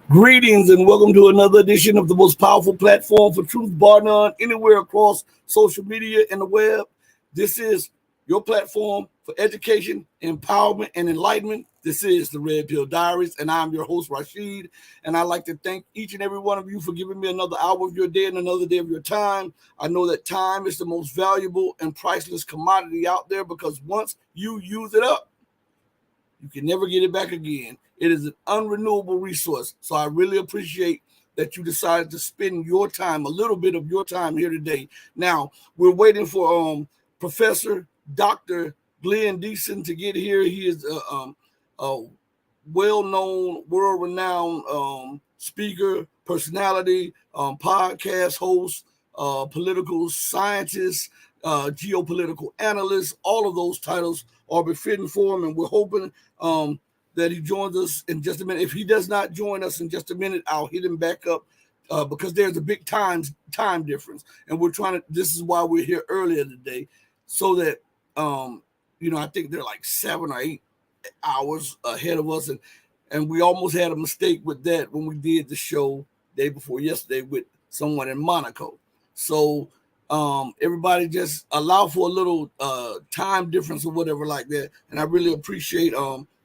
Greetings and welcome to another edition of the most powerful platform for truth, bar none, anywhere across social media and the web. This is your platform for education, empowerment, and enlightenment. This is the Red Pill Diaries, and I'm your host, Rashid. And I'd like to thank each and every one of you for giving me another hour of your day and another day of your time. I know that time is the most valuable and priceless commodity out there because once you use it up, you can never get it back again. It is an unrenewable resource. So I really appreciate that you decided to spend your time, a little bit of your time here today. Now, we're waiting for Professor Dr. Glenn Diesen to get here. He is a well-known, world-renowned speaker, personality, podcast host, political scientist, geopolitical analyst. All of those titles are befitting for him, and we're hoping that he joins us in just a minute. If he does not join us in just a minute, I'll hit him back up because there's a big time difference, and we're trying to. This is why we're here earlier today, so that I think they're like 7 or 8 hours ahead of us, and we almost had a mistake with that when we did the show day before yesterday with someone in Monaco. So everybody just allow for a little time difference or whatever like that, and I really appreciate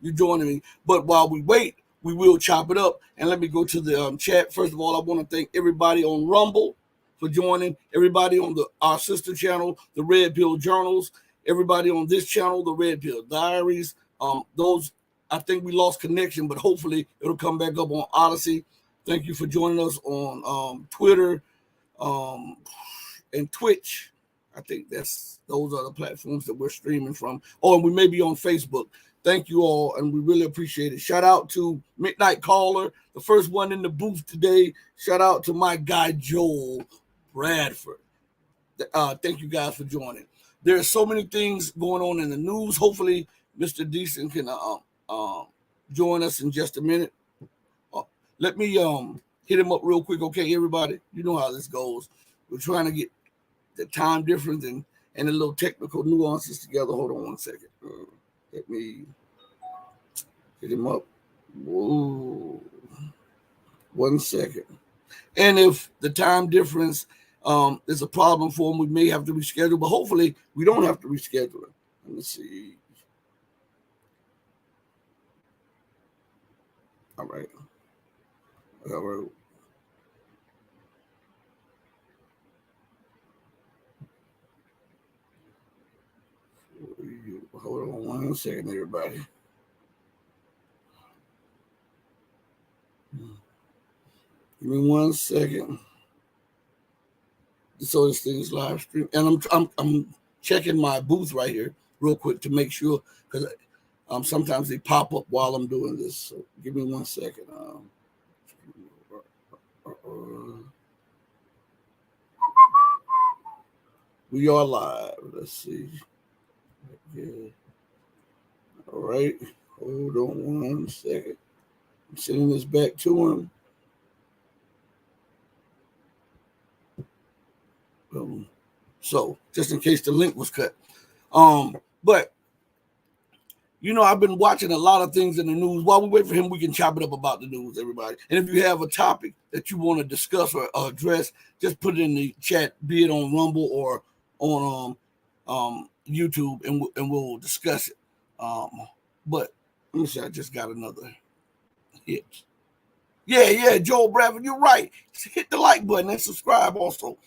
you joining me. But while we wait, we will chop it up, and let me go to the chat. First of all, I want to thank everybody on Rumble for joining, everybody on our sister channel, the Red Pill Journals, everybody on this channel, the Red Pill Diaries. Those, I think we lost connection, but hopefully it'll come back up on Odyssey. Thank you for joining us on Twitter and Twitch. I think those are the platforms that we're streaming from. Oh, and we may be on Facebook. Thank you all, and we really appreciate it. Shout out to Midnight Caller, the first one in the booth today. Shout out to my guy, Joel Bradford. Thank you guys for joining. There are so many things going on in the news. Hopefully, Mr. Diesen can join us in just a minute. Let me hit him up real quick. Okay, everybody, you know how this goes. We're trying to get the time difference and the little technical nuances together. Hold on one second. Let me hit him up. Whoa. 1 second. And if the time difference is a problem for him, we may have to reschedule, but hopefully we don't have to reschedule it. Let me see. All right. Hold on 1 second, everybody. Give me 1 second. So this thing is live stream, and I'm checking my booth right here real quick to make sure, because sometimes they pop up while I'm doing this. So give me 1 second. We are live. Let's see. Okay. All right. Hold on 1 second. I'm sending this back to him. So just in case the link was cut. But I've been watching a lot of things in the news. While we wait for him, we can chop it up about the news, everybody. And if you have a topic that you want to discuss or address, just put it in the chat, be it on Rumble or on YouTube, and we'll discuss it. But let me see, I just got another hit. Yeah, Joel Bradford, you're right. Hit the like button and subscribe also.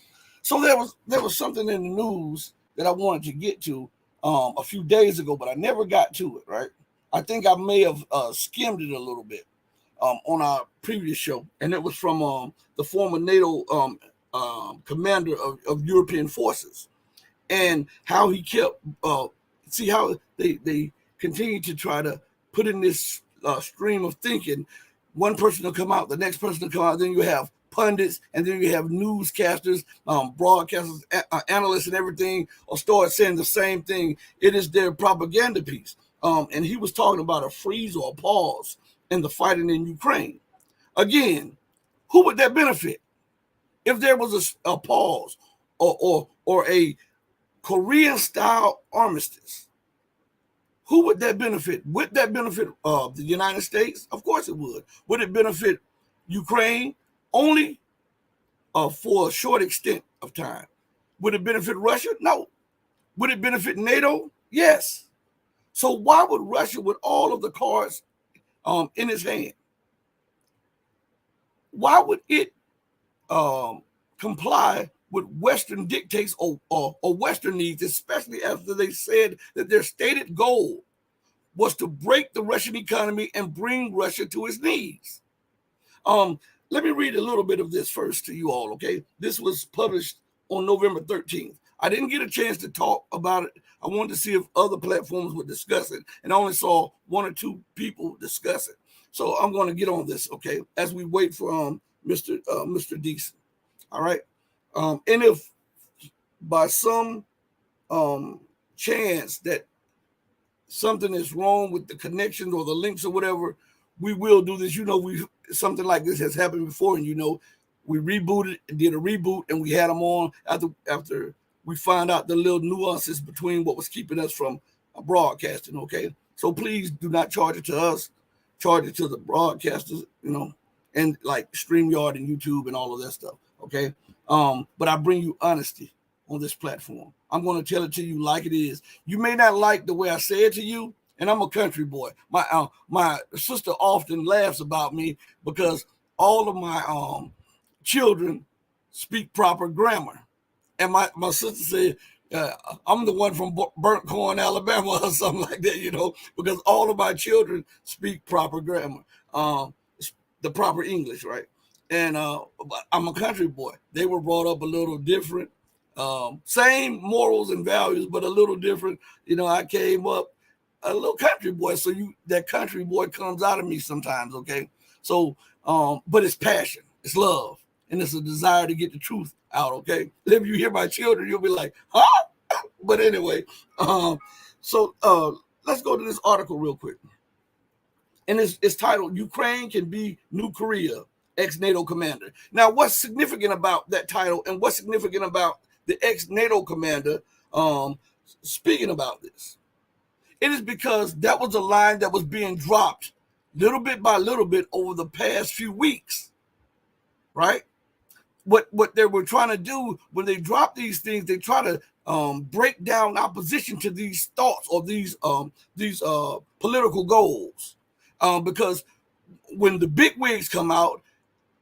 So there was something in the news that I wanted to get to a few days ago, but I never got to it, right? I think I may have skimmed it a little bit on our previous show, and it was from the former NATO commander of European forces, and how he kept, see how they continue to try to put in this stream of thinking. One person will come out, the next person will come out, then you have pundits, and then you have newscasters, broadcasters, analysts, and everything will start saying the same thing. It is their propaganda piece. And he was talking about a freeze or a pause in the fighting in Ukraine. Again, who would that benefit? If there was a pause or a Korean-style armistice, who would that benefit? Would that benefit the United States? Of course it would. Would it benefit Ukraine only for a short extent of time. Would it benefit Russia? No. Would it benefit NATO? Yes. So why would Russia, with all of the cards in its hand, why would it comply with Western dictates or Western needs, especially after they said that their stated goal was to break the Russian economy and bring Russia to its knees? Let me read a little bit of this first to you all, okay? This was published on November 13th. I didn't get a chance to talk about it. I wanted to see if other platforms would discuss it, and I only saw one or two people discuss it. So I'm going to get on this, okay, as we wait for Mr. Diesen. All right. And if by some chance that something is wrong with the connections or the links or whatever, we will do this. You know, something like this has happened before, and you know, we rebooted and did a reboot, and we had them on after we find out the little nuances between what was keeping us from broadcasting. Okay, so please do not charge it to us, charge it to the broadcasters, you know, and like StreamYard and YouTube and all of that stuff. Okay, but I bring you honesty on this platform. I'm going to tell it to you like it is. You may not like the way I say it to you, and I'm a country boy. My sister often laughs about me because all of my children speak proper grammar, and my sister said I'm the one from Burnt Corn, Alabama, or something like that, you know, because all of my children speak proper grammar, the proper English, right? And I'm a country boy. They were brought up a little different. Same morals and values, but a little different. You know, I came up a little country boy, so that country boy comes out of me sometimes, okay? So, but it's passion, it's love, and it's a desire to get the truth out, okay? If you hear my children, you'll be like, huh? But anyway, so let's go to this article real quick. And it's titled, Ukraine Can Be New Korea, ex-NATO commander. Now, what's significant about that title and what's significant about the ex-NATO commander speaking about this? It is because that was a line that was being dropped little bit by little bit over the past few weeks, right? What they were trying to do when they drop these things, they try to break down opposition to these thoughts or these political goals, because when the big wigs come out,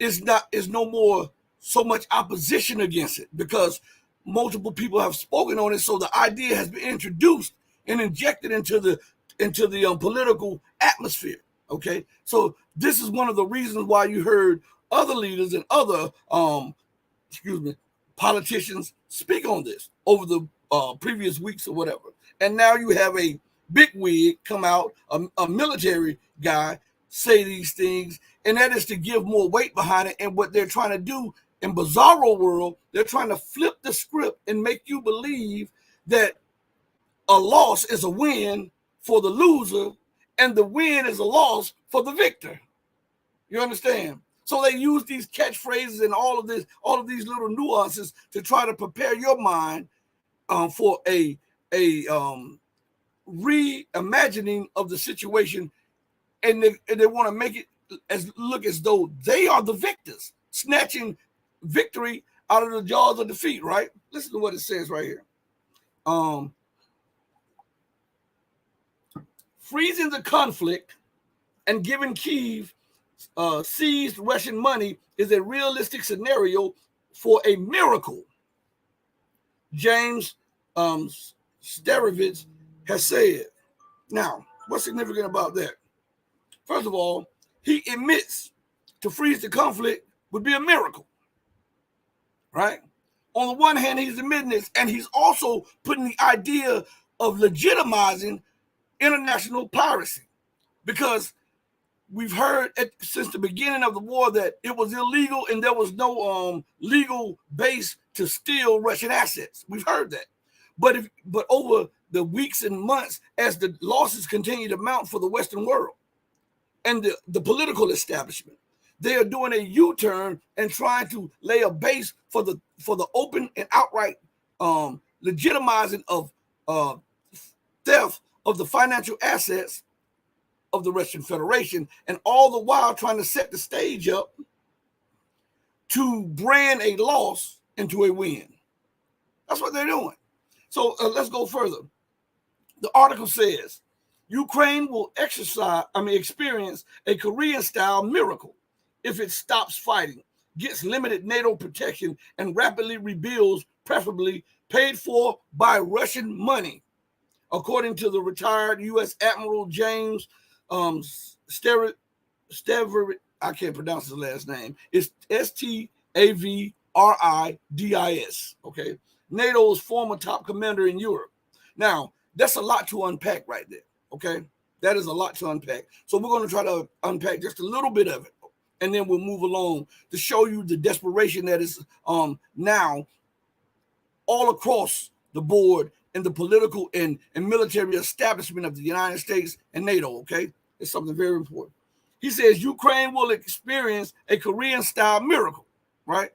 it's no more so much opposition against it because multiple people have spoken on it. So the idea has been introduced and injected into the political atmosphere. Okay, so this is one of the reasons why you heard other leaders and other politicians speak on this over the previous weeks or whatever. And now you have a big wig come out, a military guy, say these things, and that is to give more weight behind it. And what they're trying to do in Bizarro world, they're trying to flip the script and make you believe that a loss is a win for the loser and the win is a loss for the victor. You understand? So they use these catchphrases and all of these little nuances to try to prepare your mind for a reimagining of the situation, and they want to make it look as though they are the victors, snatching victory out of the jaws of defeat. Right? Listen to what it says right here. Freezing the conflict and giving Kyiv seized Russian money is a realistic scenario for a miracle, James Sterevitz has said. Now, what's significant about that? First of all, he admits to freeze the conflict would be a miracle, right? On the one hand, he's admitting this, and he's also putting the idea of legitimizing international piracy, because we've heard since the beginning of the war that it was illegal and there was no legal base to steal Russian assets. We've heard that. But over the weeks and months, as the losses continue to mount for the Western world and the political establishment, they are doing a U-turn and trying to lay a base for the open and outright legitimizing of theft of the financial assets of the Russian Federation, and all the while trying to set the stage up to brand a loss into a win. That's what they're doing. So let's go further. The article says Ukraine will experience a Korean-style miracle if it stops fighting, gets limited NATO protection, and rapidly rebuilds, preferably paid for by Russian money, according to the retired U.S. Admiral James Stavridis. I can't pronounce his last name. It's Stavridis. Okay, NATO's former top commander in Europe. Now, that's a lot to unpack right there. Okay, that is a lot to unpack. So we're going to try to unpack just a little bit of it, and then we'll move along to show you the desperation that is now all across the board in the political and military establishment of the United States and NATO. Okay, it's something very important. He says Ukraine will experience a Korean-style miracle, right?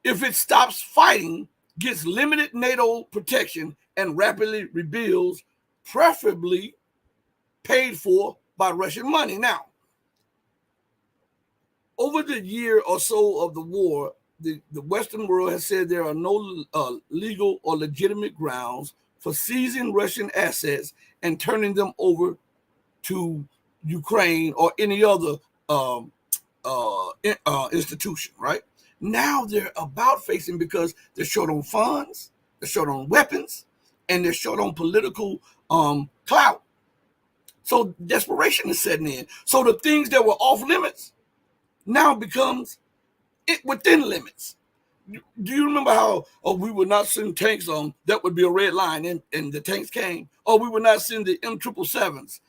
If it stops fighting, gets limited NATO protection, and rapidly rebuilds, preferably paid for by Russian money. Now, over the year or so of the war, the Western world has said there are no legal or legitimate grounds for seizing Russian assets and turning them over to Ukraine or any other institution, right? Now they're about facing, because they're short on funds, they're short on weapons, and they're short on political clout. So desperation is setting in. So the things that were off limits now becomes within limits. Do you remember how we would not send tanks that would be a red line, and the tanks came? Or we would not send the M777s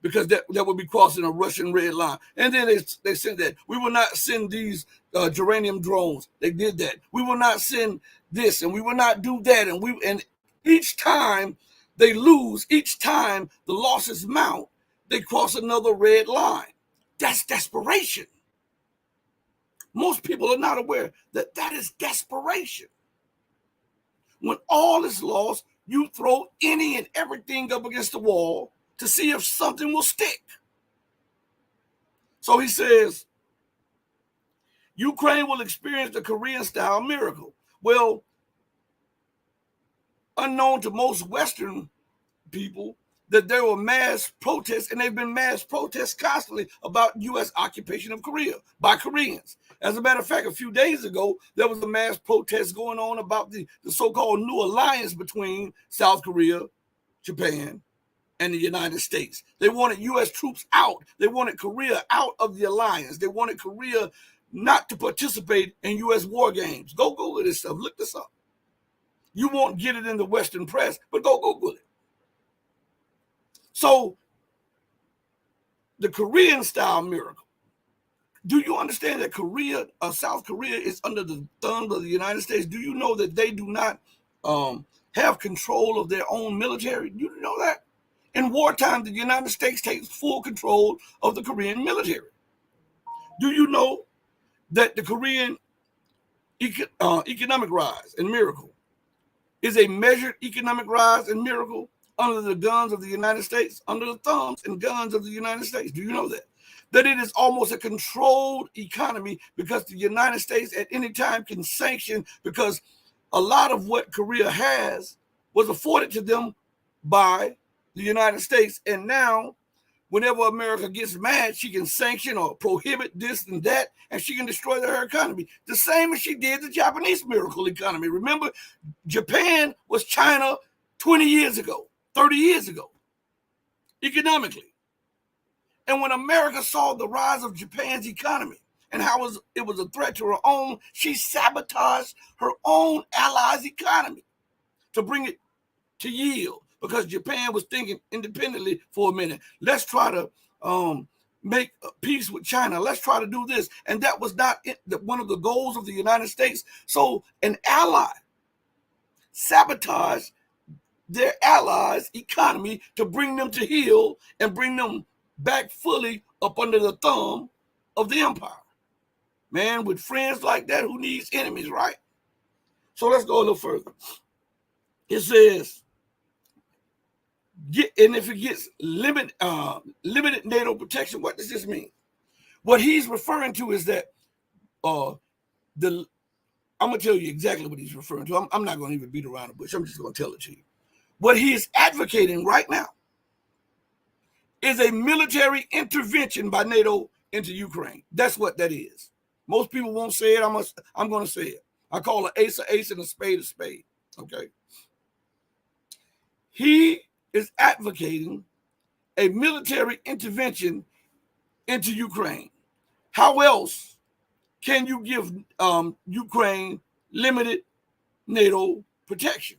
because that would be crossing a Russian red line. And then they sent that. We will not send these geranium drones. They did that. We will not send this, and we will not do that. And each time they lose, each time the losses mount, they cross another red line. That's desperation. Most people are not aware that that is desperation. When all is lost, you throw any and everything up against the wall to see if something will stick. So he says, Ukraine will experience the Korean-style miracle. Well, unknown to most Western people, that there were mass protests, and they've been mass protests constantly about U.S. occupation of Korea by Koreans. As a matter of fact, a few days ago, there was a mass protest going on about the so-called new alliance between South Korea, Japan, and the United States. They wanted U.S. troops out. They wanted Korea out of the alliance. They wanted Korea not to participate in U.S. war games. Go Google this stuff. Look this up. You won't get it in the Western press, but go Google it. So, the Korean-style miracle. Do you understand that South Korea is under the thumb of the United States? Do you know that they do not have control of their own military? Do you know that? In wartime, the United States takes full control of the Korean military. Do you know that the Korean economic rise and miracle is a measured economic rise and miracle under the guns of the United States, under the thumbs and guns of the United States? Do you know that? That it is almost a controlled economy, because the United States at any time can sanction, because a lot of what Korea has was afforded to them by the United States. And now, whenever America gets mad, she can sanction or prohibit this and that, and she can destroy her economy. The same as she did the Japanese miracle economy. Remember, Japan was China 20 years ago, 30 years ago, economically. And when America saw the rise of Japan's economy and how it was a threat to her own, she sabotaged her own allies' economy to bring it to yield, because Japan was thinking independently for a minute. Let's try to make peace with China. Let's try to do this. And that was not one of the goals of the United States. So an ally sabotaged their allies' economy to bring them to heel and bring them back fully up under the thumb of the empire. Man, with friends like that, who needs enemies, right? So let's go a little further. It says, and if it gets limited NATO protection, what does this mean? What he's referring to is that I'm going to tell you exactly what he's referring to. I'm not going to even beat around the bush. I'm just going to tell it to you. What he is advocating right now is a military intervention by NATO into Ukraine. That's what that is. Most people won't say it. I'm going to say it. I call an ace and a spade. Okay. He is advocating a military intervention into Ukraine. How else can you give Ukraine limited NATO protection?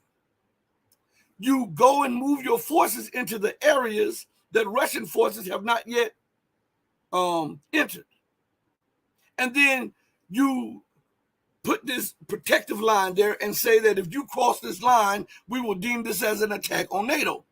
You go and move your forces into the areas that Russian forces have not yet entered. And then you put this protective line there and say that if you cross this line, we will deem this as an attack on NATO.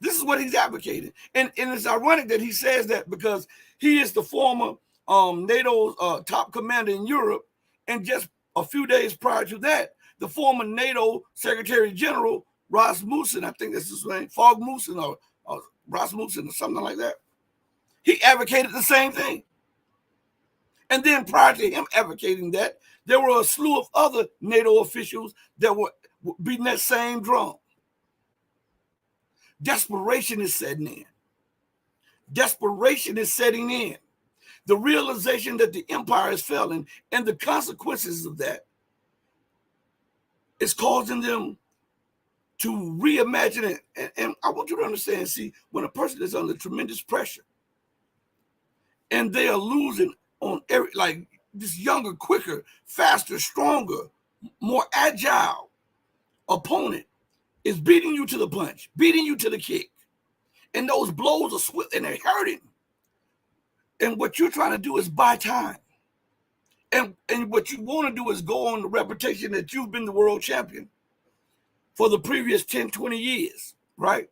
This is what he's advocating. And it's ironic that he says that because he is the former NATO top commander in Europe. And just a few days prior to that, the former NATO Secretary General Rasmussen, I think that's his name, Fogmussen or Rasmussen or something like that, he advocated the same thing. And then prior to him advocating that, there were a slew of other NATO officials that were beating that same drum. Desperation is setting in. Desperation is setting in. The realization that the empire is failing and the consequences of that is causing them to reimagine it. And I want you to understand, see, when a person is under tremendous pressure and they are losing on every, like this younger, quicker, faster, stronger, more agile opponent is beating you to the punch, beating you to the kick. And those blows are swift and they're hurting. And what you're trying to do is buy time. And what you want to do is go on the reputation that you've been the world champion for the previous 10, 20 years, right?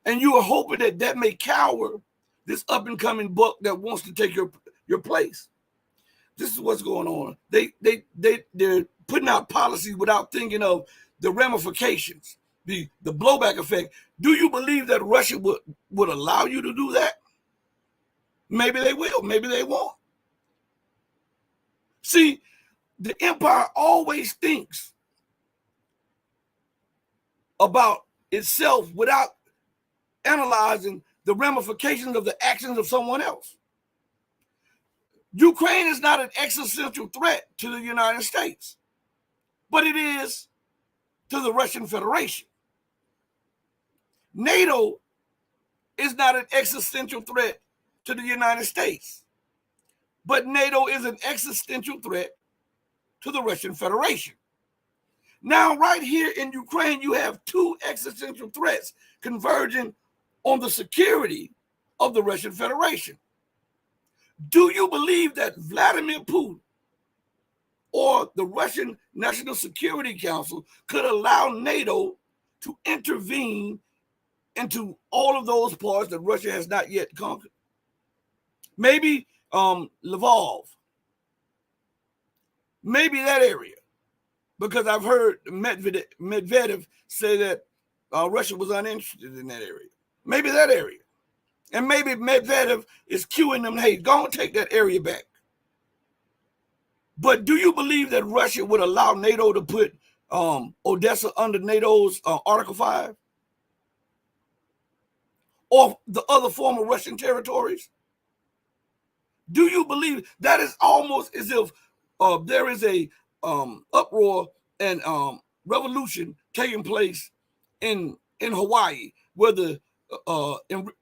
And you are hoping that that may cower this up-and-coming buck that wants to take your place. This is what's going on. They're putting out policies without thinking of the ramifications, the blowback effect. Do you believe that Russia would allow you to do that? Maybe they will. Maybe they won't. See, the empire always thinks about itself without analyzing the ramifications of the actions of someone else. Ukraine is not an existential threat to the United States, but it is to the Russian Federation. NATO is not an existential threat to the United States, but NATO is an existential threat to the Russian Federation. Now, right here in Ukraine, you have two existential threats converging on the security of the Russian Federation. Do you believe that Vladimir Putin or the Russian National Security Council could allow NATO to intervene into all of those parts that Russia has not yet conquered? Maybe Lvov, maybe that area, because I've heard Medvedev say that Russia was uninterested in that area. Maybe that area. And maybe Medvedev is cueing them, hey, go and take that area back. But do you believe that Russia would allow NATO to put Odessa under NATO's Article 5? Or the other former Russian territories? Do you believe that is almost as if there is a uproar and revolution taking place in Hawaii, where the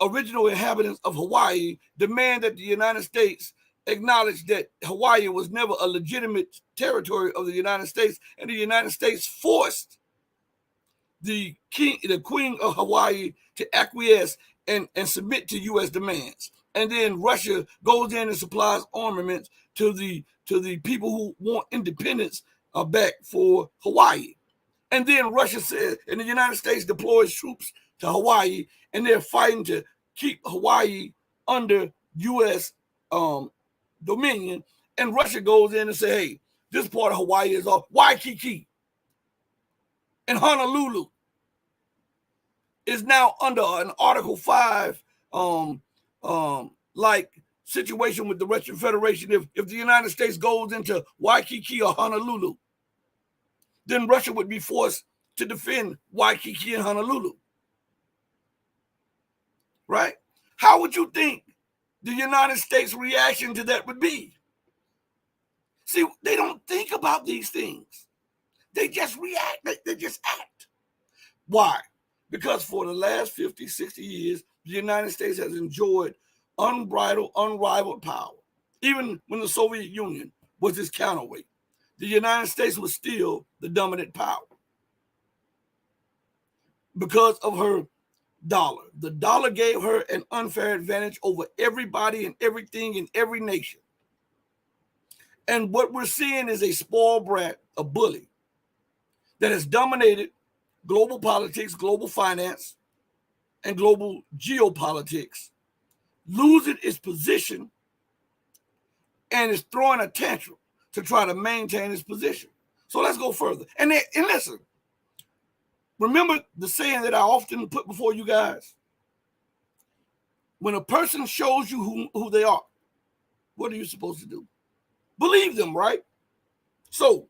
original inhabitants of Hawaii demand that the United States acknowledge that Hawaii was never a legitimate territory of the United States, and the United States forced the Queen of Hawaii to acquiesce and submit to U.S. demands. And then Russia goes in and supplies armaments to the people who want independence back for Hawaii. And then Russia says, and the United States deploys troops to Hawaii, and they're fighting to keep Hawaii under U.S. dominion. And Russia goes in and says, hey, this part of Hawaii is off. Waikiki and Honolulu is now under an Article 5 like situation with the Russian Federation. If the United States goes into Waikiki or Honolulu, then Russia would be forced to defend Waikiki and Honolulu. Right? How would you think the United States' reaction to that would be? See, they don't think about these things. They just react. They just act. Why? Because for the last 50, 60 years, the United States has enjoyed unbridled, unrivaled power. Even when the Soviet Union was its counterweight, the United States was still the dominant power because of her dollar. The dollar gave her an unfair advantage over everybody and everything in every nation. And what we're seeing is a spoiled brat, a bully, that has dominated global politics, global finance, and global geopolitics, losing its position and is throwing a tantrum to try to maintain its position. So let's go further. And listen, remember the saying that I often put before you guys? When a person shows you who they are, what are you supposed to do? Believe them, right? So,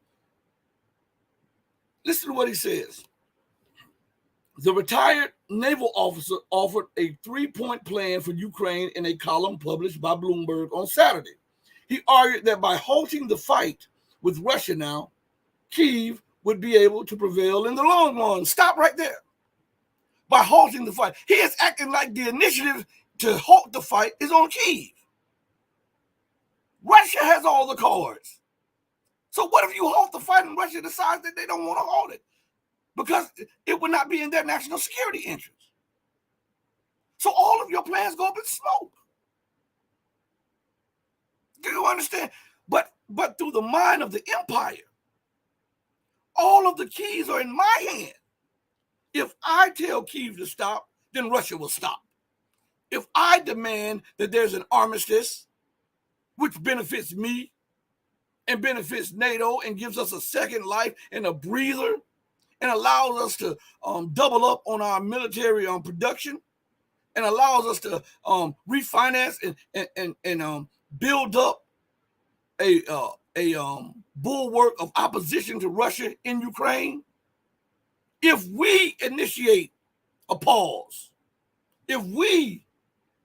listen to what he says. The retired naval officer offered a 3-point plan for Ukraine in a column published by Bloomberg on Saturday. He argued that by halting the fight with Russia now, Kyiv would be able to prevail in the long run. Stop right there. By halting the fight. He is acting like the initiative to halt the fight is on Kyiv. Russia has all the cards. So what if you halt the fight and Russia decides that they don't want to halt it? Because it would not be in their national security interest. So all of your plans go up in smoke. Do you understand? But through the mind of the empire, all of the keys are in my hand. If I tell Kyiv to stop, then Russia will stop. If I demand that there's an armistice, which benefits me and benefits NATO and gives us a second life and a breather and allows us to double up on our military production and allows us to refinance and build up a bulwark of opposition to Russia in Ukraine. If we initiate a pause, if we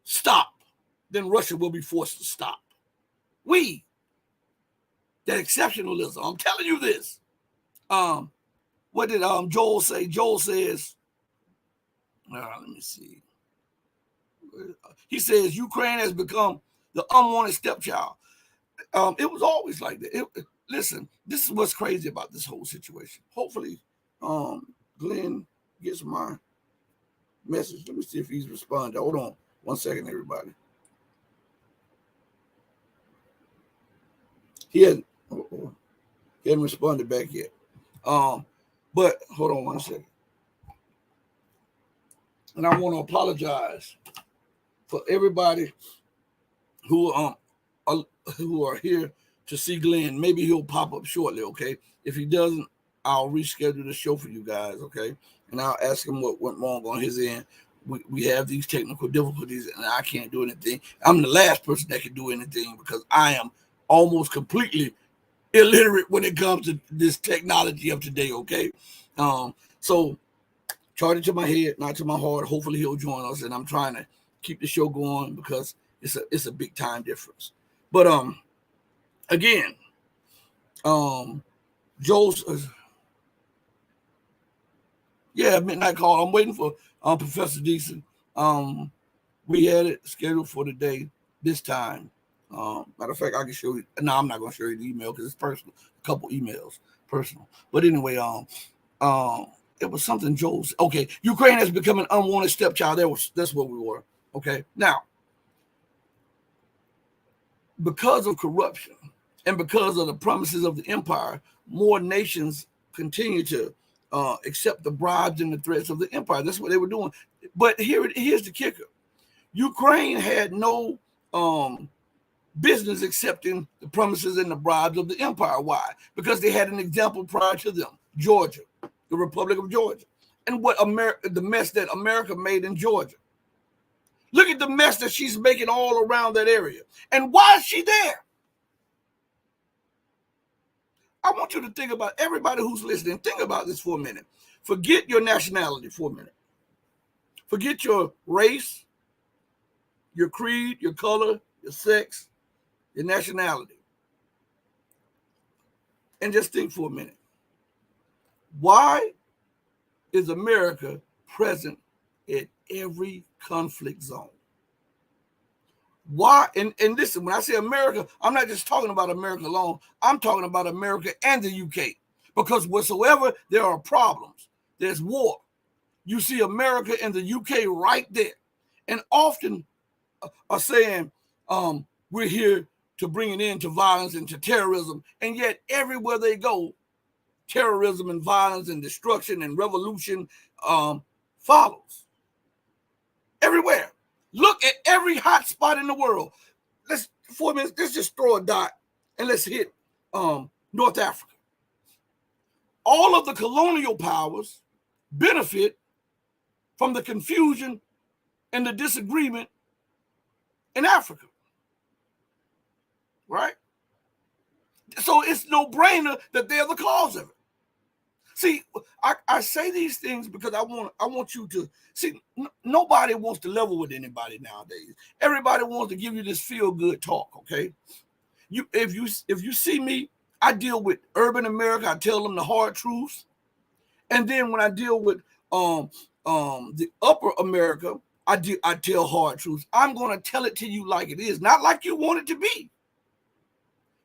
stop, then Russia will be forced to stop. That exceptionalism. I'm telling you this. What did Joel say? Joel says, let me see. He says Ukraine has become the unwanted stepchild. It was always like that. Listen, this is what's crazy about this whole situation. Hopefully, Glenn gets my message. Let me see if he's responded. Hold on 1 second, everybody. He hasn't responded back yet. But hold on 1 second. And I want to apologize for everybody who are here to see Glenn. Maybe he'll pop up shortly, okay? If he doesn't, I'll reschedule the show for you guys, okay? And I'll ask him what went wrong on his end. We have these technical difficulties, and I can't do anything. I'm the last person that can do anything because I am almost completely illiterate when it comes to this technology of today, okay? So charge it to my head, not to my heart. Hopefully he'll join us, and I'm trying to keep the show going because it's a big time difference. But again, Joe's midnight call. I'm waiting for Professor Diesen. We had it scheduled for today, this time. Matter of fact, I can show you. No, I'm not going to show you the email because it's personal. A couple emails, personal. But anyway, it was something Joel's. Okay, Ukraine has become an unwanted stepchild. That's where we were. Okay, now because of corruption and because of the promises of the empire, more nations continue to accept the bribes and the threats of the empire. That's what they were doing. But here's the kicker: Ukraine had no business accepting the promises and the bribes of the empire. Why? Because they had an example prior to them, Georgia, the Republic of Georgia, and the mess that America made in Georgia. Look at at the mess that she's making all around that area. And why is she there? I want you to think about, everybody who's listening, think about this for a minute. Forget your nationality for a minute. Forget your race, your creed, your color, your sex, your nationality. And just think for a minute. Why is America present at every conflict zone? Why? And listen, when I say America, I'm not just talking about America alone. I'm talking about America and the UK. Because whatsoever there are problems, there's war, you see America and the UK right there. And often are saying, we're here to bring an end to violence and to terrorism. And yet everywhere they go, terrorism and violence and destruction and revolution follows. Everywhere. Look at every hot spot in the world. Let's just throw a dot and let's hit North Africa. All of the colonial powers benefit from the confusion and the disagreement in Africa. Right? So it's no brainer that they're the cause of it. See, I say these things because I want you to see. Nobody wants to level with anybody nowadays. Everybody wants to give you this feel good talk. Okay, if you see me, I deal with urban America. I tell them the hard truths, and then when I deal with the upper America, I tell hard truths. I'm going to tell it to you like it is, not like you want it to be,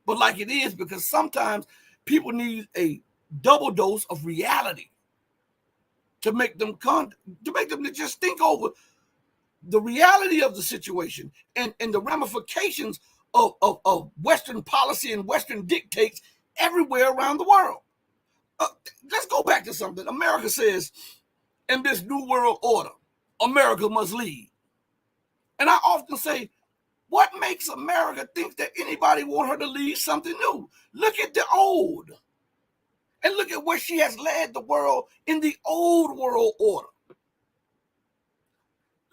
but like it is, because sometimes people need a double dose of reality to make them to just think over the reality of the situation and the ramifications of Western policy and Western dictates everywhere around the world. Let's go back to something. America says, in this new world order, America must lead. And I often say, what makes America think that anybody want her to lead something new? Look at the old. And look at where she has led the world in the old world order.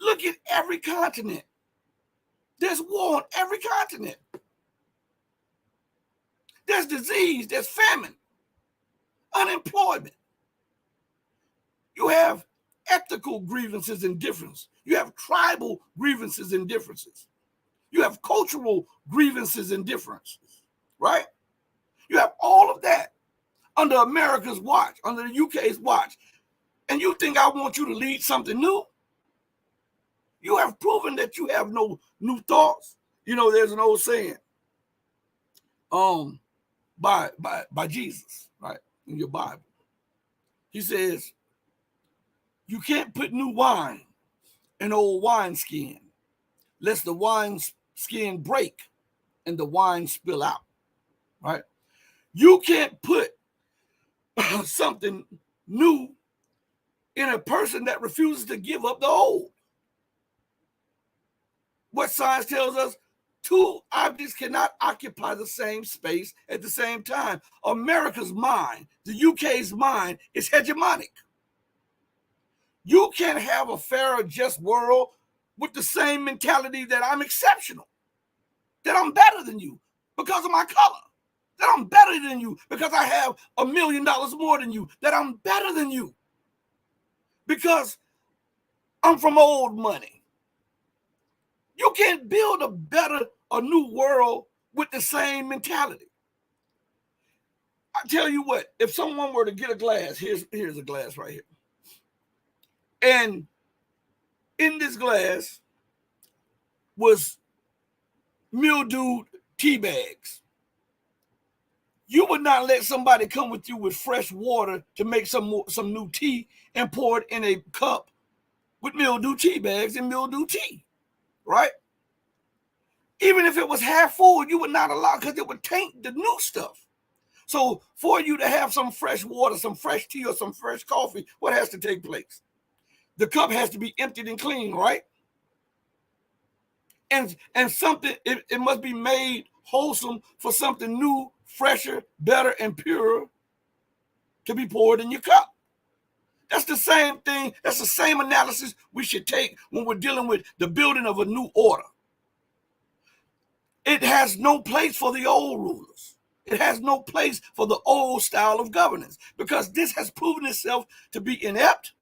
Look at every continent. There's war on every continent. There's disease, there's famine, unemployment. You have ethical grievances and differences. You have tribal grievances and differences. You have cultural grievances and differences, right? You have all of that under America's watch, under the UK's watch. And you think I want you to lead something new? You have proven that you have no new thoughts. You know, there's an old saying by Jesus, right, in your Bible. He says, you can't put new wine in old wineskin, lest the wine skin break and the wine spill out, right? You can't put something new in a person that refuses to give up the old. What science tells us, two objects cannot occupy the same space at the same time. America's mind, the UK's mind, is hegemonic. You can't have a fair or just world with the same mentality that I'm exceptional, that I'm better than you because of my color, that I'm better than you because I have $1 million more than you, that I'm better than you because I'm from old money. You can't build a new world with the same mentality. I tell you what, if someone were to get a glass, here's a glass right here. And in this glass was mildewed tea bags. You would not let somebody come with you with fresh water to make some new tea and pour it in a cup with mildewed tea bags and mildewed tea, right? Even if it was half full, you would not allow, because it would taint the new stuff. So for you to have some fresh water, some fresh tea, or some fresh coffee, what has to take place? The cup has to be emptied and clean, right? And something, it must be made wholesome for something new, fresher, better, and purer to be poured in your cup. That's the same thing. That's the same analysis we should take when we're dealing with the building of a new order. It has no place for the old rulers. It has no place for the old style of governance, because this has proven itself to be inept,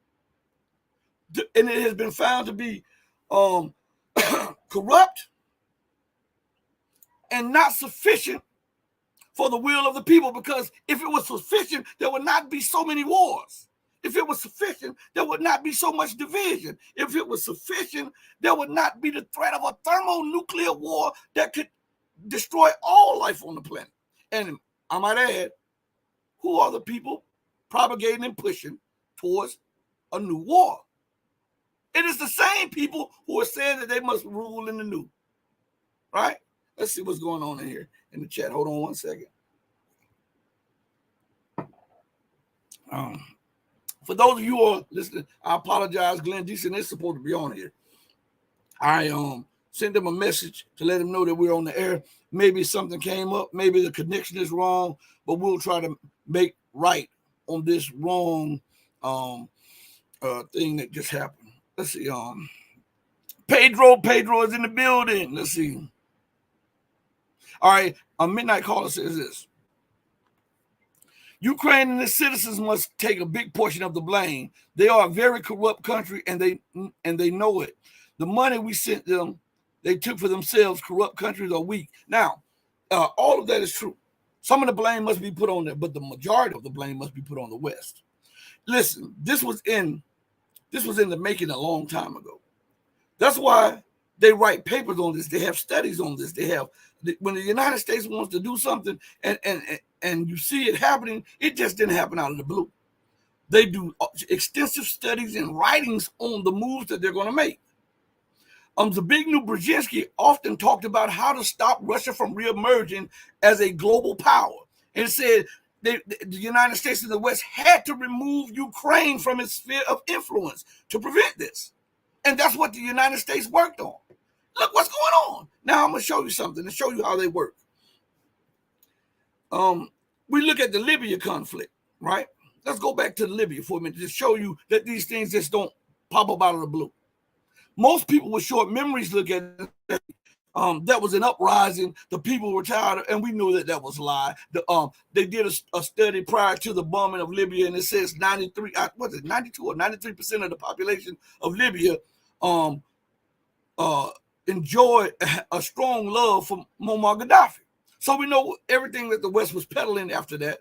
and it has been found to be corrupt and not sufficient for the will of the people. Because if it was sufficient, there would not be so many wars. If it was sufficient, there would not be so much division. If it was sufficient, there would not be the threat of a thermonuclear war that could destroy all life on the planet. And I might add, who are the people propagating and pushing towards a new war? It is the same people who are saying that they must rule in the new. Right? Let's see what's going on in here in the chat. Hold on one second. For those of you who are listening, I apologize. Glenn Diesen is supposed to be on here. I sent them a message to let them know that we're on the air. Maybe something came up. Maybe the connection is wrong, but we'll try to make right on this wrong thing that just happened. Let's see. Pedro is in the building. Let's see. All right. A midnight caller says this: Ukraine and its citizens must take a big portion of the blame. They are a very corrupt country, and they know it. The money we sent them, they took for themselves. Corrupt countries are weak. Now, all of that is true. Some of the blame must be put on there, but the majority of the blame must be put on the West. Listen, this was in the making a long time ago. That's why they write papers on this. They have studies on this. They have, when the United States wants to do something and you see it happening, it just didn't happen out of the blue. They do extensive studies and writings on the moves that they're going to make. Zbigniew Brzezinski often talked about how to stop Russia from reemerging as a global power, and said the United States and the West had to remove Ukraine from its sphere of influence to prevent this. And that's what the United States worked on. Look what's going on. Now I'm going to show you something to show you how they work. We look at the Libya conflict, right? Let's go back to Libya for a minute to show you that these things just don't pop up out of the blue. Most people with short memories look at it. That was an uprising. The people were tired, and we knew that was a lie. They did a study prior to the bombing of Libya, and it says 92 or 93% of the population of Libya enjoyed a strong love for Muammar Gaddafi. So we know everything that the West was peddling after that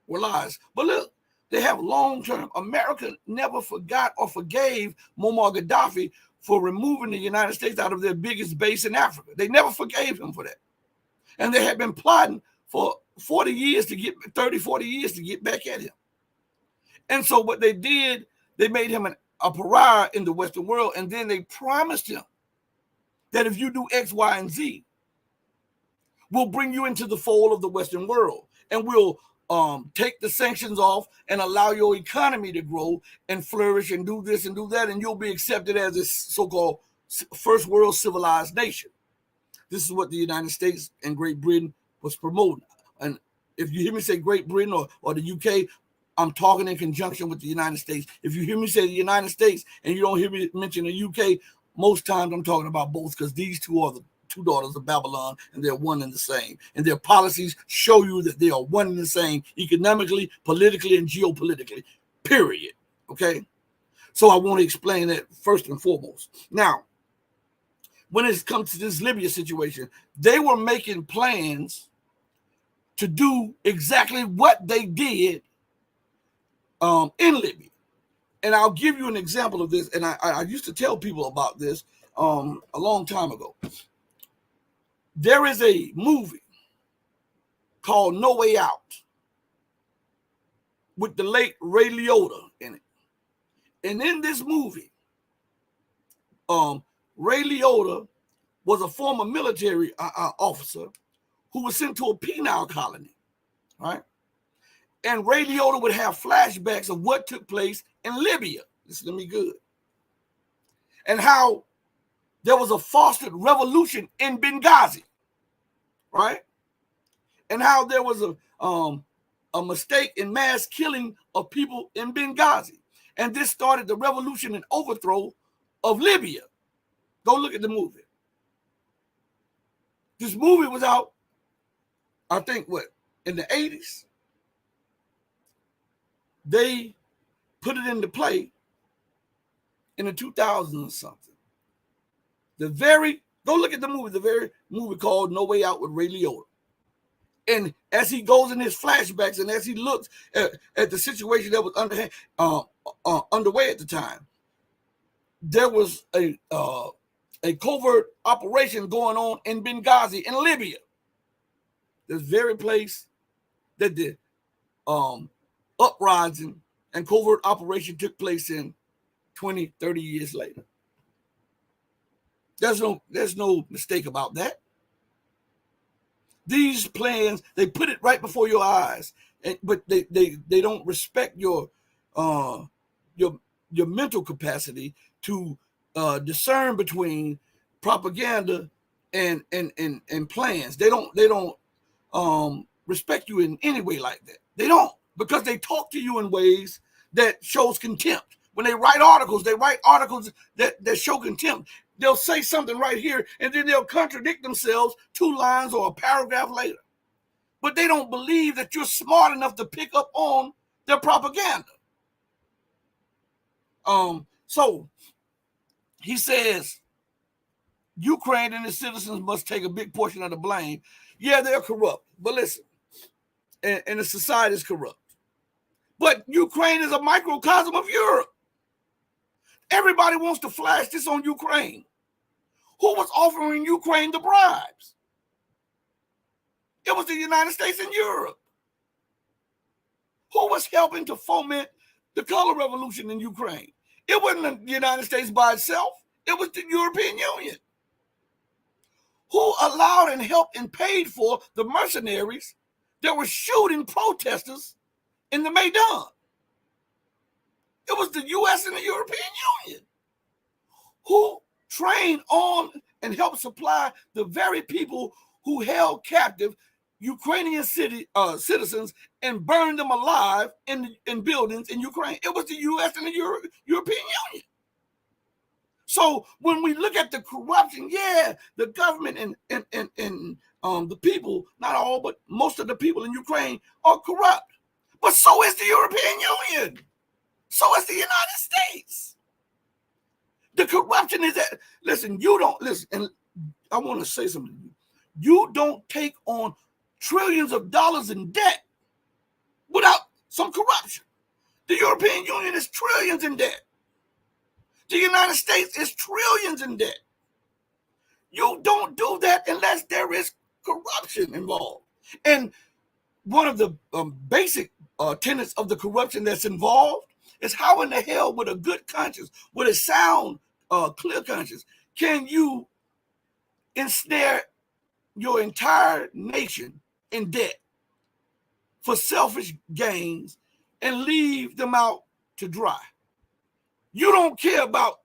were lies. But look, they have long-term. America never forgot or forgave Muammar Gaddafi for removing the United States out of their biggest base in Africa. They never forgave him for that. And they had been plotting for 40 years to get back at him. And so what they did, they made him a pariah in the Western world, and then they promised him that if you do X, Y, and Z, we'll bring you into the fold of the Western world, and we'll take the sanctions off and allow your economy to grow and flourish and do this and do that, and you'll be accepted as a so-called first world civilized nation. This is what the United States and Great Britain was promoting. And if you hear me say Great Britain or the UK, I'm talking in conjunction with the United States. If you hear me say the United States and you don't hear me mention the UK, most times I'm talking about both, because these two are the two daughters of Babylon, and they're one and the same. And their policies show you that they are one and the same economically, politically, and geopolitically, period. Okay? So I want to explain that first and foremost. Now, when it comes to this Libya situation, they were making plans to do exactly what they did in Libya. And I'll give you an example of this. And I used to tell people about this a long time ago. There is a movie called No Way Out with the late Ray Liotta in it. And in this movie, Ray Liotta was a former military officer who was sent to a penal colony, right? And Ray Liotta would have flashbacks of what took place in Libya. Listen to me good. And how there was a fostered revolution in Benghazi, right? And how there was a mistake in mass killing of people in Benghazi. And this started the revolution and overthrow of Libya. Go look at the movie. This movie was out, I think, in the 80s? They put it into play in the 2000s or something. Go look at the movie, the very movie called No Way Out with Ray Liotta. And as he goes in his flashbacks and as he looks at the situation that was underway at the time, there was a covert operation going on in Benghazi in Libya. This very place that the uprising and covert operation took place in 20, 30 years later. There's no mistake about that. These plans, they put it right before your eyes, but they don't respect your mental capacity to discern between propaganda and plans. They don't respect you in any way like that. They don't, because they talk to you in ways that shows contempt. When they write articles that show contempt. They'll say something right here, and then they'll contradict themselves 2 lines or a paragraph later. But they don't believe that you're smart enough to pick up on their propaganda. So he says Ukraine and its citizens must take a big portion of the blame. Yeah, they're corrupt, but listen, and the society is corrupt. But Ukraine is a microcosm of Europe. Everybody wants to flash this on Ukraine. Who was offering Ukraine the bribes? It was the United States and Europe. Who was helping to foment the color revolution in Ukraine? It wasn't the United States by itself. It was the European Union. Who allowed and helped and paid for the mercenaries that were shooting protesters in the Maidan? It was the U.S. and the European Union. Who trained on and helped supply the very people who held captive Ukrainian citizens and burned them alive in buildings in Ukraine? It was the U.S. and the European Union. So when we look at the corruption, yeah, the government and the people, not all, but most of the people in Ukraine are corrupt. But so is the European Union. So is the United States. The corruption is that, listen, and I want to say something to you. You don't take on trillions of dollars in debt without some corruption. The European Union is trillions in debt. The United States is trillions in debt. You don't do that unless there is corruption involved. And one of the basic tenets of the corruption that's involved is how in the hell, with a good conscience, with a sound, clear conscience, can you ensnare your entire nation in debt for selfish gains and leave them out to dry? You don't care about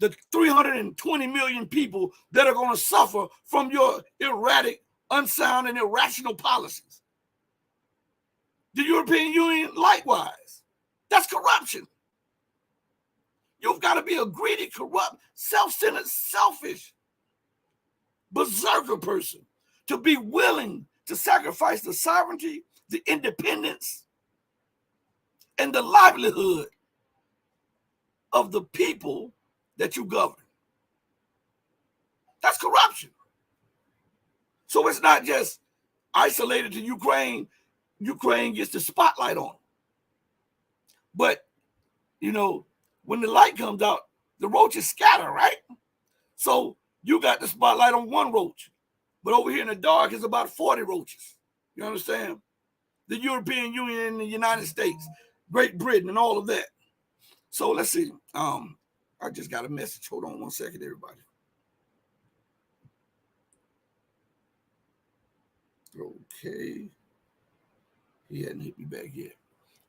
the 320 million people that are going to suffer from your erratic, unsound, and irrational policies. The European Union, likewise. That's corruption. You've got to be a greedy, corrupt, self-centered, selfish, berserker person to be willing to sacrifice the sovereignty, the independence, and the livelihood of the people that you govern. That's corruption. So it's not just isolated to Ukraine. Ukraine gets the spotlight on them. But, when the light comes out, the roaches scatter, right? So you got the spotlight on one roach. But over here in the dark is about 40 roaches. You understand? The European Union and the United States, Great Britain, and all of that. So let's see. I just got a message. Hold on one second, everybody. Okay. He hadn't hit me back yet.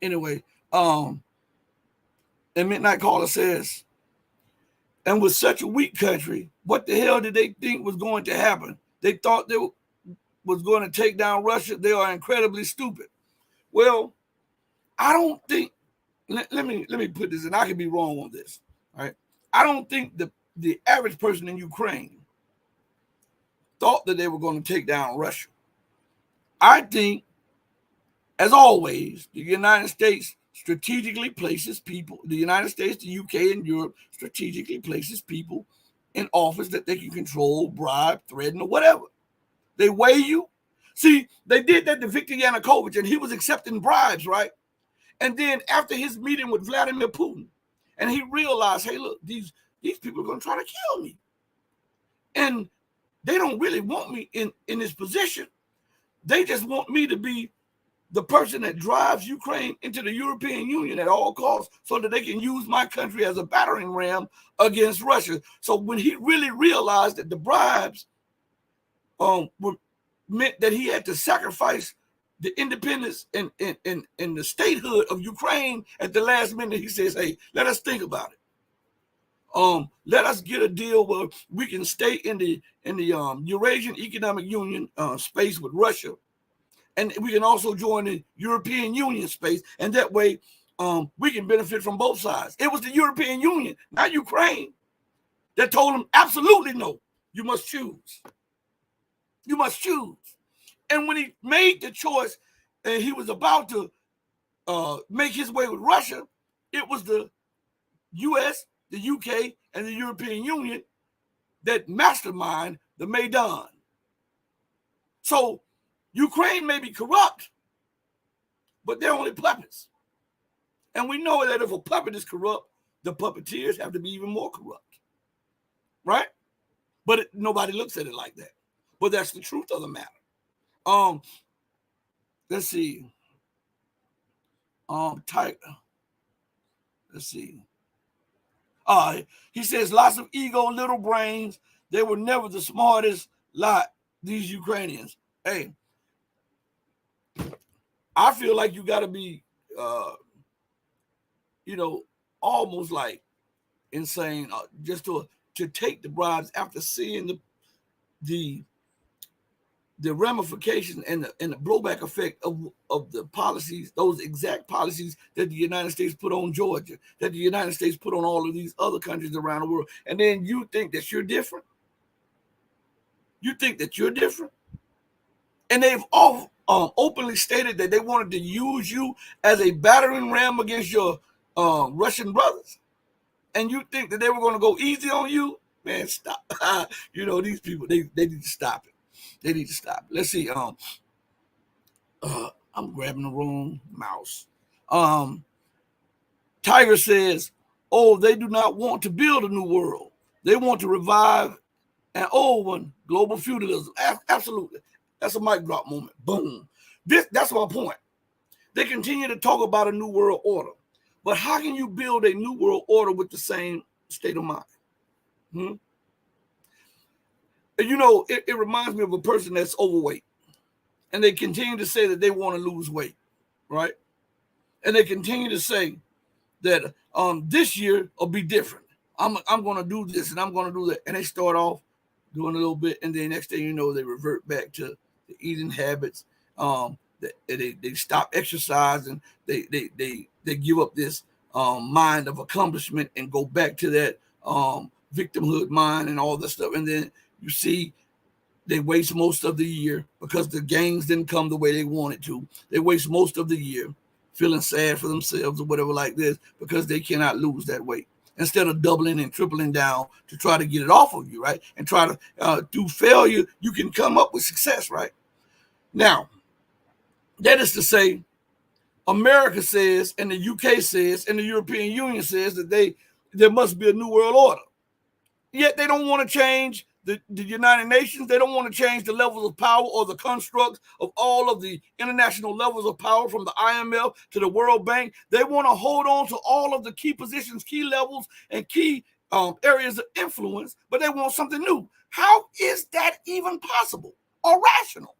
Anyway, and Midnight Caller says, and with such a weak country, what the hell did they think was going to happen? They thought they was going to take down Russia. They are incredibly stupid. Well, I don't think let me put this, and I could be wrong on this. All right, I don't think the average person in Ukraine thought that they were going to take down Russia. I think, as always, the United States strategically places people, the United States, the UK, and Europe strategically places people in office that they can control, bribe, threaten, or whatever. They weigh you. See, they did that to Viktor Yanukovych, and he was accepting bribes, right? And then after his meeting with Vladimir Putin, and he realized, hey, look, these people are going to try to kill me. And they don't really want me in this position. They just want me to be the person that drives Ukraine into the European Union at all costs so that they can use my country as a battering ram against Russia. So when he really realized that the bribes meant that he had to sacrifice the independence and the statehood of Ukraine at the last minute, he says, hey, let us think about it. Let us get a deal where we can stay in the Eurasian Economic Union space with Russia, and we can also join the European Union space, and that way we can benefit from both sides. It was the European Union, not Ukraine, that told him absolutely no. You must choose. You must choose. And when he made the choice, and he was about to make his way with Russia, it was the U.S., the UK, and the European Union that mastermind the Maidan. So Ukraine may be corrupt, but they're only puppets. And we know that if a puppet is corrupt, the puppeteers have to be even more corrupt, right? But nobody looks at it like that. But that's the truth of the matter. Let's see. Tiger. Let's see. He says lots of ego, little brains. They were never the smartest lot, these Ukrainians. Hey, I feel like you got to be, almost like insane just to take the bribes after seeing the ramifications and the blowback effect of the policies, those exact policies that the United States put on Georgia, that the United States put on all of these other countries around the world. And then you think that you're different? You think that you're different? And they've all openly stated that they wanted to use you as a battering ram against your Russian brothers. And you think that they were going to go easy on you? Man, stop. These people, they need to stop it. They need to stop. Let's see. I'm grabbing the wrong mouse. Tiger says, oh, they do not want to build a new world. They want to revive an old one, global feudalism. Absolutely. That's a mic drop moment. Boom. That's my point. They continue to talk about a new world order. But how can you build a new world order with the same state of mind? It reminds me of a person that's overweight, and they continue to say that they want to lose weight, right? And they continue to say that this year will be different. I'm going to do this and I'm going to do that, and they start off doing a little bit, and then next thing you know, they revert back to the eating habits. They stop exercising. They give up this mind of accomplishment and go back to that victimhood mind and all this stuff, and then you see, they waste most of the year because the gains didn't come the way they wanted to. They waste most of the year feeling sad for themselves or whatever like this because they cannot lose that weight. Instead of doubling and tripling down to try to get it off of you, right? And try to, through failure, you can come up with success, right? Now, that is to say, America says, and the UK says, and the European Union says that there must be a new world order. Yet they don't want to change the United Nations. They don't want to change the levels of power or the constructs of all of the international levels of power from the IMF to the World Bank. They want to hold on to all of the key positions, key levels, and key areas of influence, but they want something new. How is that even possible or rational?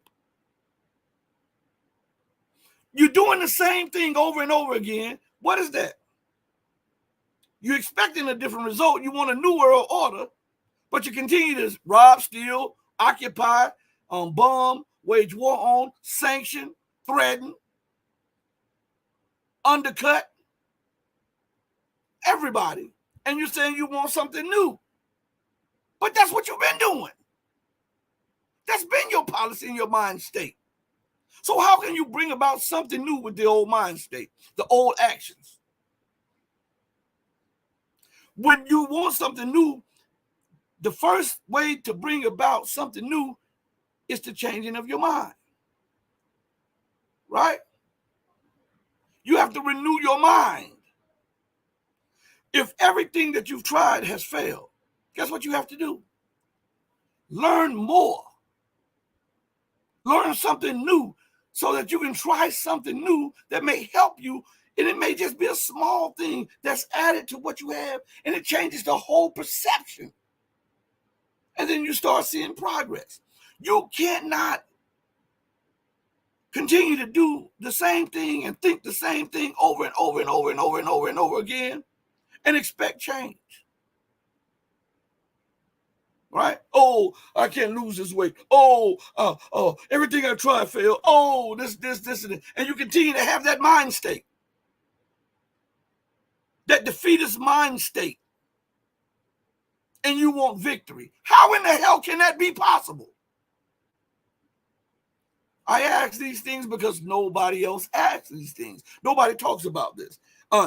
You're doing the same thing over and over again. What is that? You're expecting a different result. You want a new world order, but you continue to rob, steal, occupy, bomb, wage war on, sanction, threaten, undercut, everybody, and you're saying you want something new. But that's what you've been doing. That's been your policy and your mind state. So how can you bring about something new with the old mind state, the old actions? When you want something new, the first way to bring about something new is the changing of your mind, right? You have to renew your mind. If everything that you've tried has failed, guess what you have to do? Learn more. Learn something new so that you can try something new that may help you. And it may just be a small thing that's added to what you have, and it changes the whole perception. And then you start seeing progress. You cannot continue to do the same thing and think the same thing over and over and over and over and over and over again and expect change. Right? Oh, I can't lose this weight. Oh, everything I try failed. Oh, this, and you continue to have that mind state, that defeatist mind state, and you want victory. How in the hell can that be possible? I ask these things because nobody else asks these things. Nobody talks about this.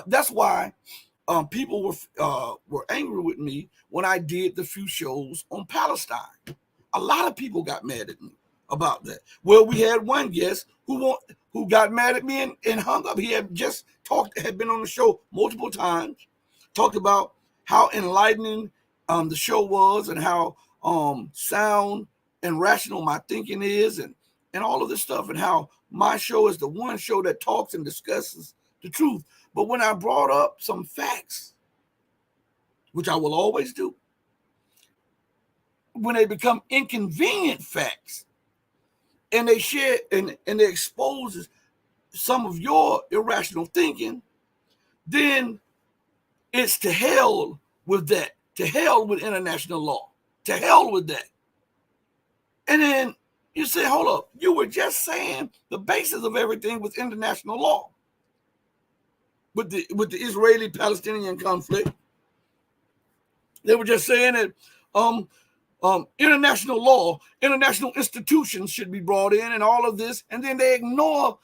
That's why people were angry with me when I did the few shows on Palestine. A lot of people got mad at me about that. Well, we had one guest who got mad at me and hung up. He had been on the show multiple times, talked about how enlightening the show was and how sound and rational my thinking is and all of this stuff, and how my show is the one show that talks and discusses the truth. But when I brought up some facts, which I will always do, when they become inconvenient facts and they share and they expose some of your irrational thinking, then it's to hell with that, to hell with international law, to hell with that. And then you say, hold up, you were just saying the basis of everything was international law. With the Israeli-Palestinian conflict, they were just saying that international law, international institutions should be brought in and all of this, and then they ignore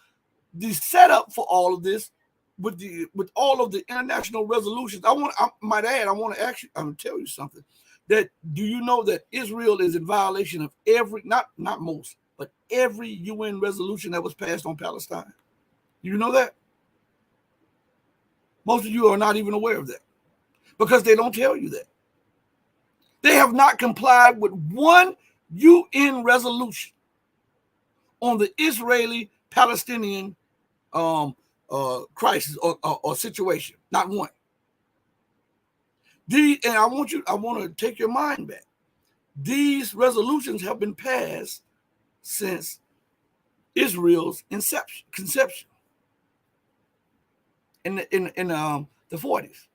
the setup for all of this with all of the international resolutions. I might add, I want to actually tell you something. That do you know that Israel is in violation of every, not most, but every UN resolution that was passed on Palestine? Do you know that? Most of you are not even aware of that because they don't tell you that. They have not complied with one UN resolution on the Israeli-Palestinian crisis or situation. Not one. And I want to take your mind back. These resolutions have been passed since Israel's conception in the 40s,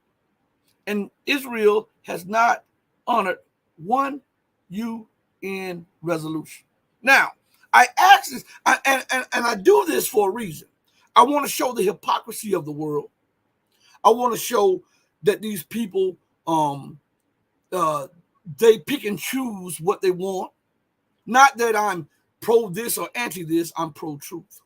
and Israel has not honored one UN resolution. Now, I ask this, and I do this for a reason. I want to show the hypocrisy of the world. I want to show that these people they pick and choose what they want. Not that I'm pro this or anti this, I'm pro truth.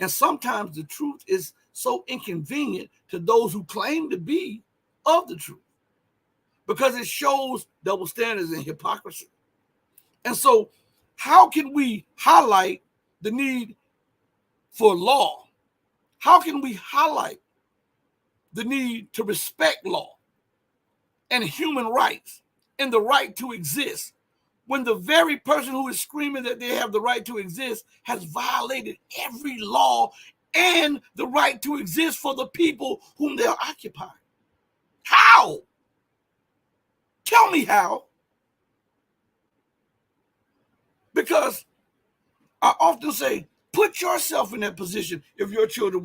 And sometimes the truth is so inconvenient to those who claim to be of the truth because it shows double standards and hypocrisy. And so how can we highlight the need for law? How can we highlight the need to respect law and human rights and the right to exist when the very person who is screaming that they have the right to exist has violated every law and the right to exist for the people whom they're occupying? How? Tell me how. Because I often say, put yourself in that position. If your children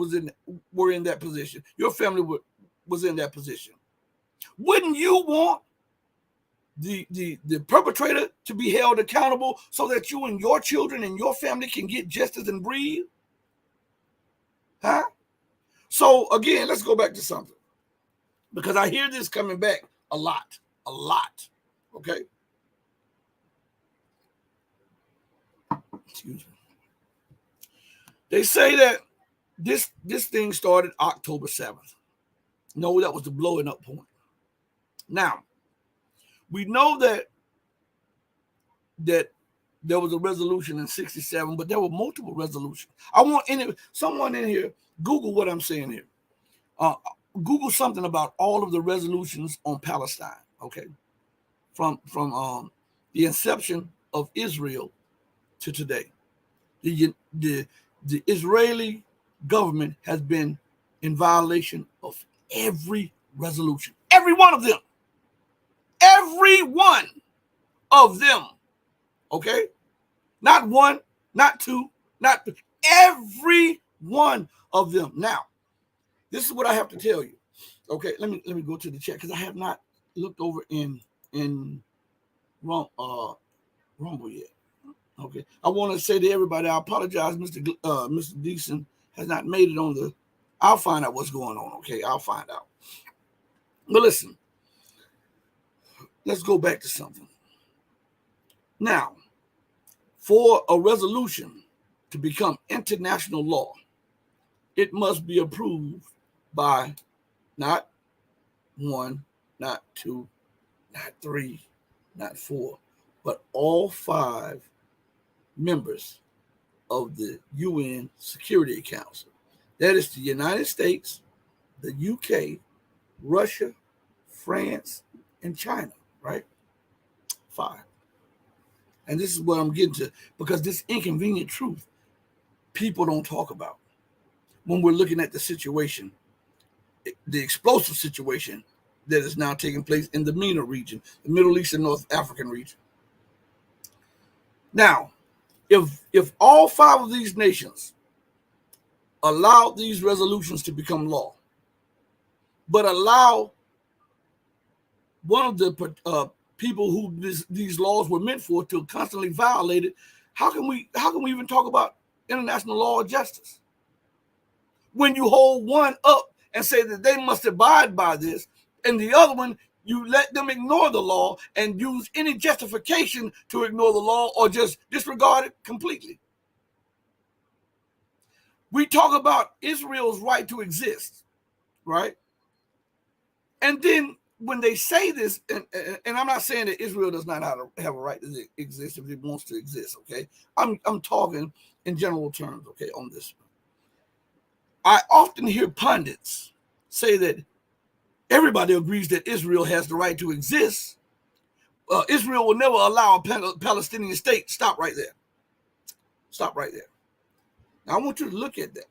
were in that position, your family was in that position, wouldn't you want the perpetrator to be held accountable so that you and your children and your family can get justice and breathe? Huh? So again, let's go back to something. because I hear this coming back a lot. Okay. Excuse me. They say that this thing started October 7th. No, that was the blowing up point. Now, we know that there was a resolution in 67, but there were multiple resolutions. I want someone in here, Google what I'm saying here. Google something about all of the resolutions on Palestine, okay? From the inception of Israel to today. The Israeli government has been in violation of every resolution. Every one of them. Every one of them. Okay? Not one, not two, not three. Every one of them. Now, this is what I have to tell you. Okay, let me go to the chat because I have not looked over in Rumble yet. Okay, I want to say to everybody, I apologize, Mr. Diesen has not made it on the. I'll find out what's going on. Okay, I'll find out. But listen, let's go back to something. Now, for a resolution to become international law, it must be approved by not one, not two, not three, not four, but all 5 members of the UN Security Council. That is the United States, the UK, Russia, France, and China, right? 5. And this is what I'm getting to, because this inconvenient truth people don't talk about when we're looking at the situation, the explosive situation that is now taking place in the MENA region, the Middle East and North African region. Now, if all 5 of these nations allowed these resolutions to become law, but allow one of the people who these laws were meant for to constantly violate it, how can we even talk about international law or justice? When you hold one up and say that they must abide by this, and the other one, you let them ignore the law and use any justification to ignore the law or just disregard it completely. We talk about Israel's right to exist, right? And then when they say this, and I'm not saying that Israel does not have a right to exist if it wants to exist, okay? I'm talking in general terms, okay, on this. I often hear pundits say that everybody agrees that Israel has the right to exist. Israel will never allow a Palestinian state. Stop right there. Stop right there. Now, I want you to look at that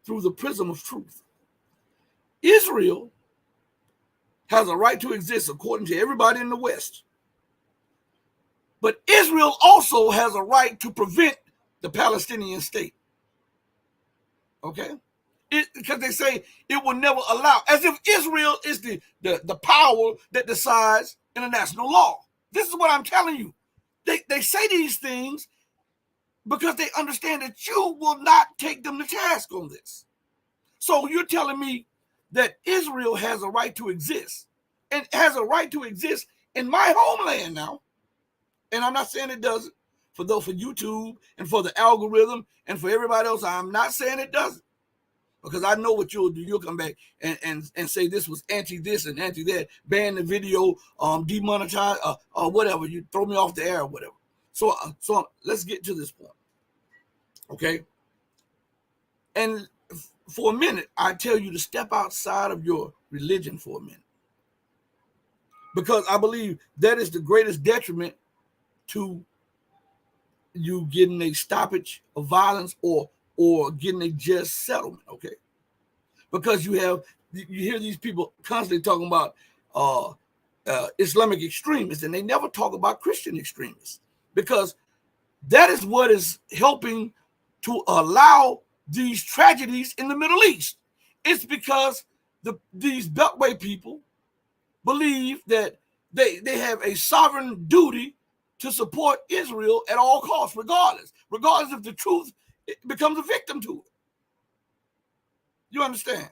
through the prism of truth. Israel has a right to exist according to everybody in the West. But Israel also has a right to prevent the Palestinian state. Okay? Because they say it will never allow, as if Israel is the power that decides international law. This is what I'm telling you. They say these things because they understand that you will not take them to task on this. So you're telling me that Israel has a right to exist, and has a right to exist in my homeland now. And I'm not saying it doesn't. For YouTube and for the algorithm and for everybody else, I'm not saying it doesn't. Because I know what you'll do. You'll come back and say this was anti this and anti that, ban the video, demonetize, or whatever. You throw me off the air or whatever. So let's get to this point. Okay? And for a minute, I tell you to step outside of your religion for a minute. Because I believe that is the greatest detriment to you getting a stoppage of violence or getting a just settlement, okay? Because you hear these people constantly talking about Islamic extremists, and they never talk about Christian extremists, because that is what is helping to allow these tragedies in the Middle East. It's because these Beltway people believe that they have a sovereign duty to support Israel at all costs, regardless if the truth becomes a victim to it. You understand?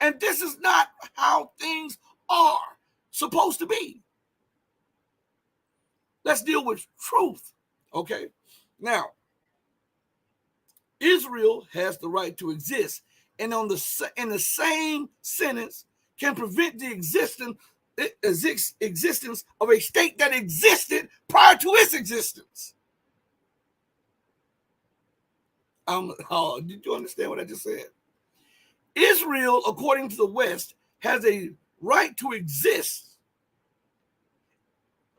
And this is not how things are supposed to be. Let's deal with truth, okay? Now, Israel has the right to exist, and in the same sentence can prevent the existence of a state that existed prior to its existence. Did you understand what I just said? Israel, according to the West, has a right to exist,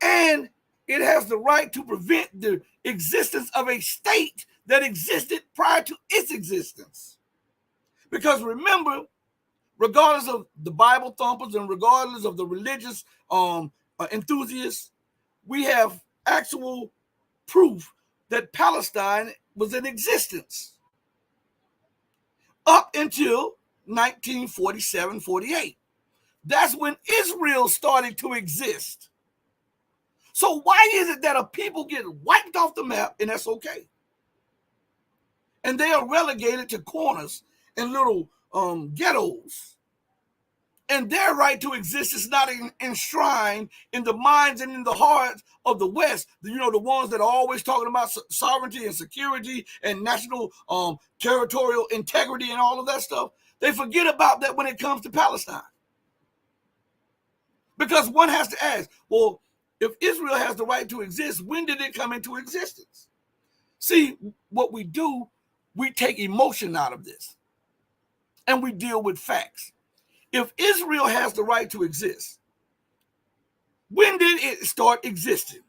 and it has the right to prevent the existence of a state that existed prior to its existence. Because remember, regardless of the Bible thumpers and regardless of the religious enthusiasts, we have actual proof that Palestine was in existence up until 1947-48. That's when Israel started to exist. So why is it that a people get wiped off the map and that's okay? And they are relegated to corners and little ghettos. And their right to exist is not enshrined in the minds and in the hearts of the West. The ones that are always talking about sovereignty and security and national territorial integrity and all of that stuff. They forget about that when it comes to Palestine. Because one has to ask, well, if Israel has the right to exist, when did it come into existence? See, what we do, we take emotion out of this and we deal with facts. If Israel has the right to exist, when did it start existing?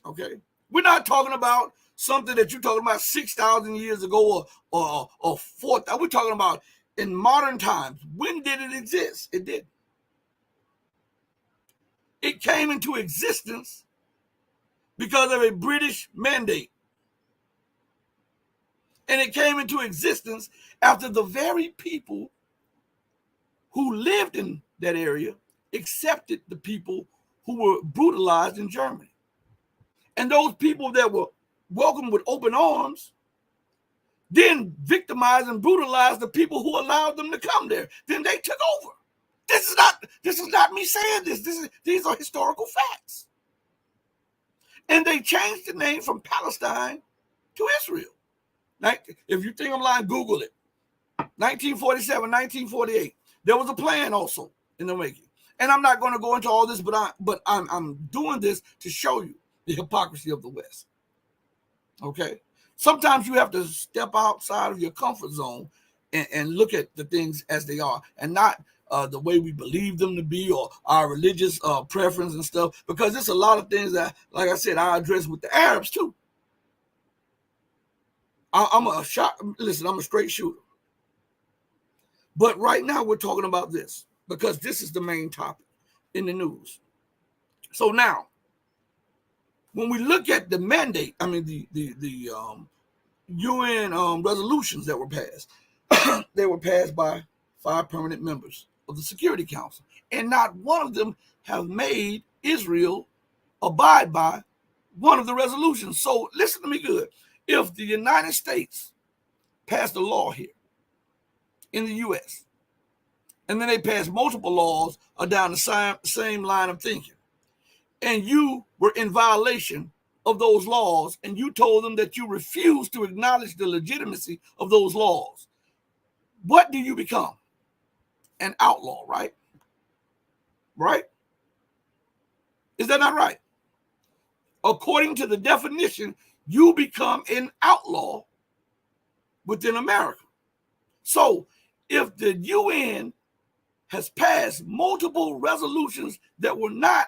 Okay, we're not talking about something that you're talking about 6,000 years ago or 4,000. We're talking about in modern times. When did it exist? It didn't. It came into existence because of a British mandate. And it came into existence after the very people who lived in that area accepted the people who were brutalized in Germany. And those people that were welcomed with open arms then victimized and brutalized the people who allowed them to come there. Then they took over. This is not me saying this. These are historical facts. And they changed the name from Palestine to Israel. Now, if you think I'm lying, Google it. 1947, 1948. There was a plan also in the making. And I'm not going to go into all this, but I'm doing this to show you the hypocrisy of the West. Okay? Sometimes you have to step outside of your comfort zone and look at the things as they are, and not the way we believe them to be, or our religious preference and stuff, because there's a lot of things that, like I said, I address with the Arabs too. I'm a straight shooter. But right now we're talking about this because this is the main topic in the news. So now, when we look at the mandate, the UN resolutions that were passed, they were passed by 5 permanent members of the Security Council, and not one of them have made Israel abide by one of the resolutions. So listen to me good. If the United States passed a law here in the U.S., and then they passed multiple laws down the same line of thinking, and you were in violation of those laws, and you told them that you refused to acknowledge the legitimacy of those laws, what do you become? An outlaw, right? Right? Is that not right? According to the definition, you become an outlaw within America. So if the UN has passed multiple resolutions that were not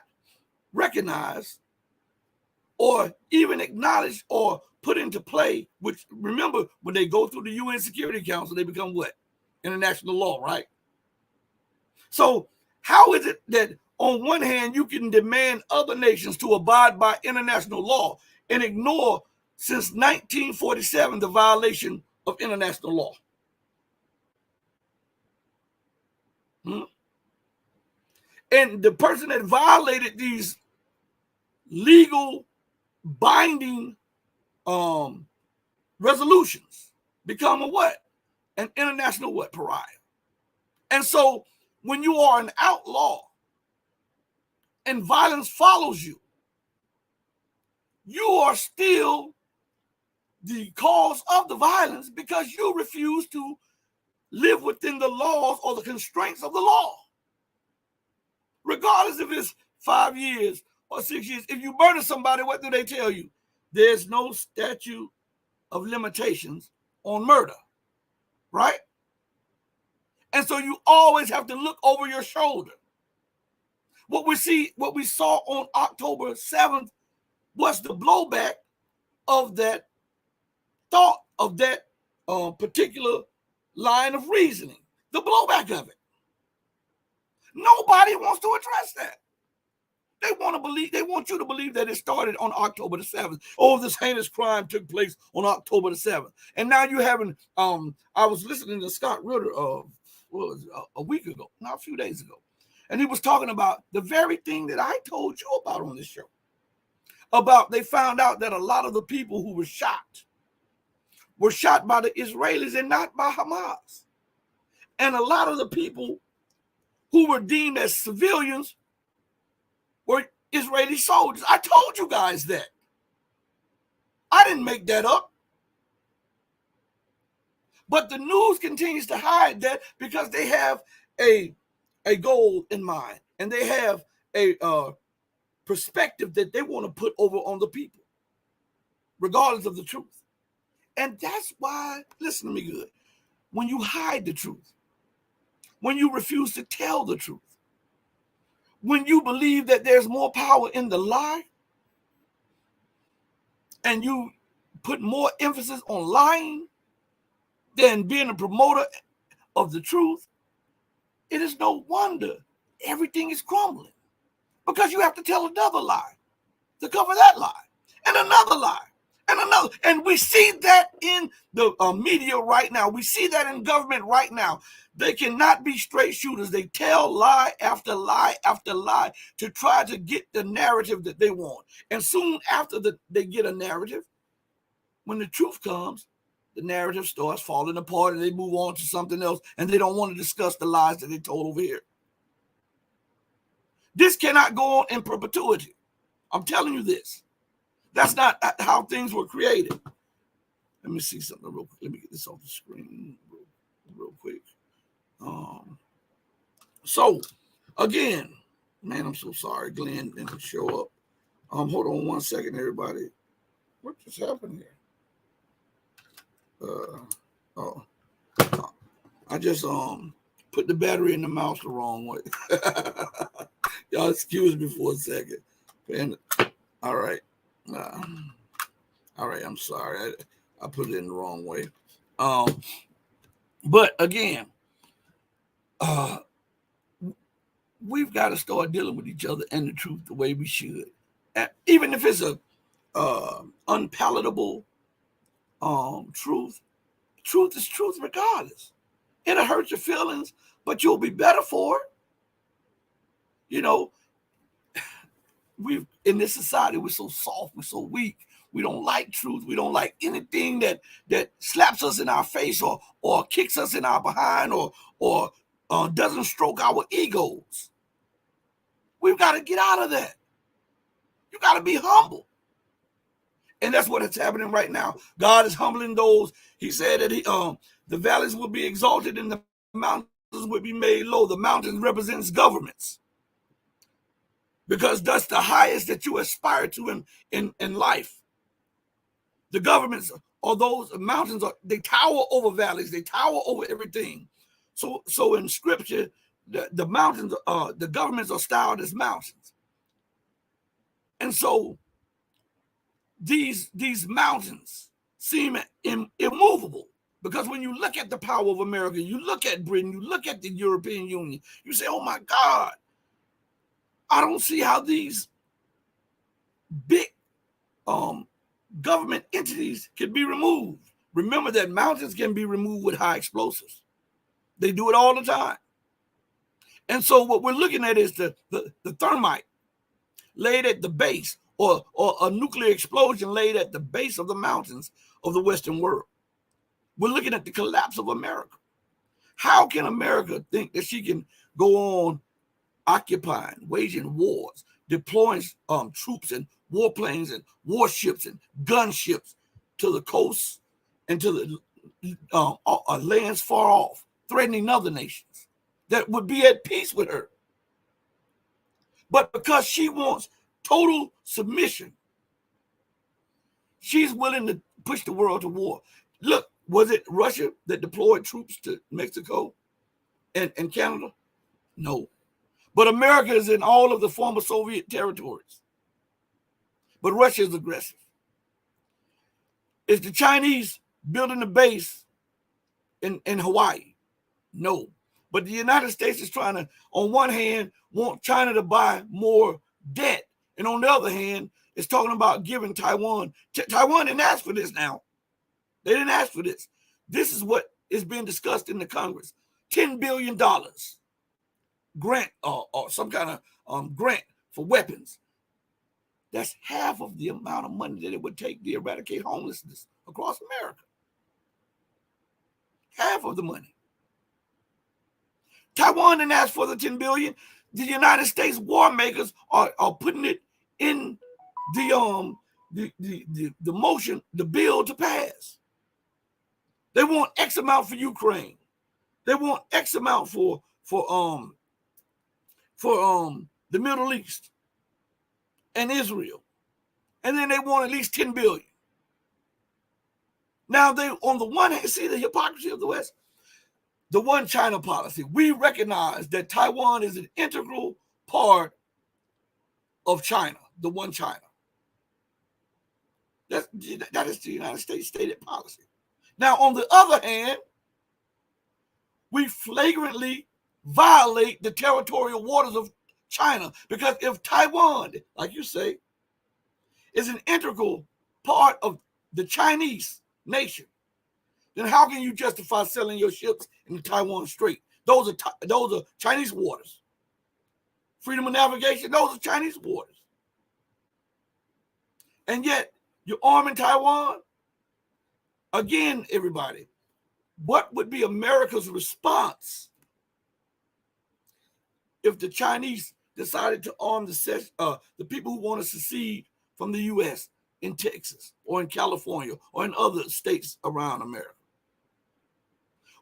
recognized or even acknowledged or put into play, which, remember, when they go through the UN Security Council, they become what? International law, right? So how is it that on one hand you can demand other nations to abide by international law and ignore, since 1947, the violation of international law? And the person that violated these legal binding resolutions become a what? An international what? Pariah. And so when you are an outlaw and violence follows you, you are still the cause of the violence because you refuse to live within the laws or the constraints of the law. Regardless if it's 5 years or 6 years, if you murder somebody, what do they tell you? There's no statute of limitations on murder, right? And so you always have to look over your shoulder. What we saw on October 7th was the blowback of that thought, of that particular line of reasoning, the blowback of it. Nobody wants to address that. They want you to believe that it started on October the 7th. Oh, this heinous crime took place on October the 7th. And now you haven't, I was listening to Scott Ritter a week ago, not a few days ago. And he was talking about the very thing that I told you about on this show. About they found out that a lot of the people who were shot by the Israelis and not by Hamas. And a lot of the people who were deemed as civilians were Israeli soldiers. I told you guys that. I didn't make that up. But the news continues to hide that because they have a goal in mind and they have a perspective that they want to put over on the people, regardless of the truth. And that's why, listen to me good, when you hide the truth, when you refuse to tell the truth, when you believe that there's more power in the lie, and you put more emphasis on lying than being a promoter of the truth, it is no wonder everything is crumbling. Because you have to tell another lie to cover that lie, and another lie, and another. And we see that in the media right now. We see that in government right now. They cannot be straight shooters. They tell lie after lie after lie to try to get the narrative that they want. And soon after they get a narrative, when the truth comes, the narrative starts falling apart and they move on to something else, and they don't want to discuss the lies that they told over here. This cannot go on in perpetuity. I'm telling you this. That's not how things were created. Let me see something real quick. Let me get this off the screen real quick. So, again, man, I'm so sorry Glenn didn't show up. Hold on one second, everybody. What just happened here? I just put the battery in the mouse the wrong way. Y'all excuse me for a second. And, all right. All right, I'm sorry. I put it in the wrong way. But again, we've got to start dealing with each other and the truth the way we should. And even if it's a unpalatable truth is truth regardless. It'll hurt your feelings, but you'll be better for it. You know, we in this society, we're so soft, we're so weak. We don't like truth. We don't like anything that slaps us in our face or kicks us in our behind or doesn't stroke our egos. We've got to get out of that. You got to be humble. And that's what is happening right now. God is humbling those. He said that the valleys will be exalted and the mountains will be made low. The mountains represents governments. Because that's the highest that you aspire to in life. The governments or those mountains, they tower over valleys. They tower over everything. So in scripture, the mountains, the governments are styled as mountains. And so these mountains seem immovable, because when you look at the power of America, you look at Britain, you look at the European Union, you say, oh my God, I don't see how these big government entities can be removed. Remember that mountains can be removed with high explosives. They do it all the time. And so what we're looking at is the thermite laid at the base, or a nuclear explosion laid at the base of the mountains of the Western world. We're looking at the collapse of America. How can America think that she can go on occupying, waging wars, deploying troops and warplanes and warships and gunships to the coasts and to the lands far off, threatening other nations that would be at peace with her? But because she wants total submission, she's willing to push the world to war. Look, was it Russia that deployed troops to Mexico and Canada? No. But America is in all of the former Soviet territories. But Russia is aggressive. Is the Chinese building a base in Hawaii? No. But the United States is trying to, on one hand, want China to buy more debt. And on the other hand, it's talking about giving Taiwan. Taiwan didn't ask for this now. They didn't ask for this. This is what is being discussed in the Congress. $10 billion grant or some kind of grant for weapons. That's half of the amount of money that it would take to eradicate homelessness across America. Half of the money. Taiwan didn't ask for the $10 billion. The United States war makers are putting it in the motion, the bill to pass. They want X amount for Ukraine. They want X amount for the Middle East and Israel. And then they want at least $10 billion. Now they, on the one hand, see the hypocrisy of the West. The one China policy. We recognize that Taiwan is an integral part of China, the one China. That is the United States stated policy. Now, on the other hand, we flagrantly violate the territorial waters of China, because if Taiwan, like you say, is an integral part of the Chinese nation, then how can you justify selling your ships in the Taiwan Strait? Those are Chinese waters. Freedom of navigation, those are Chinese waters. And yet, you're arming Taiwan? Again, everybody, what would be America's response if the Chinese decided to arm the people who want to secede from the U.S. in Texas or in California or in other states around America?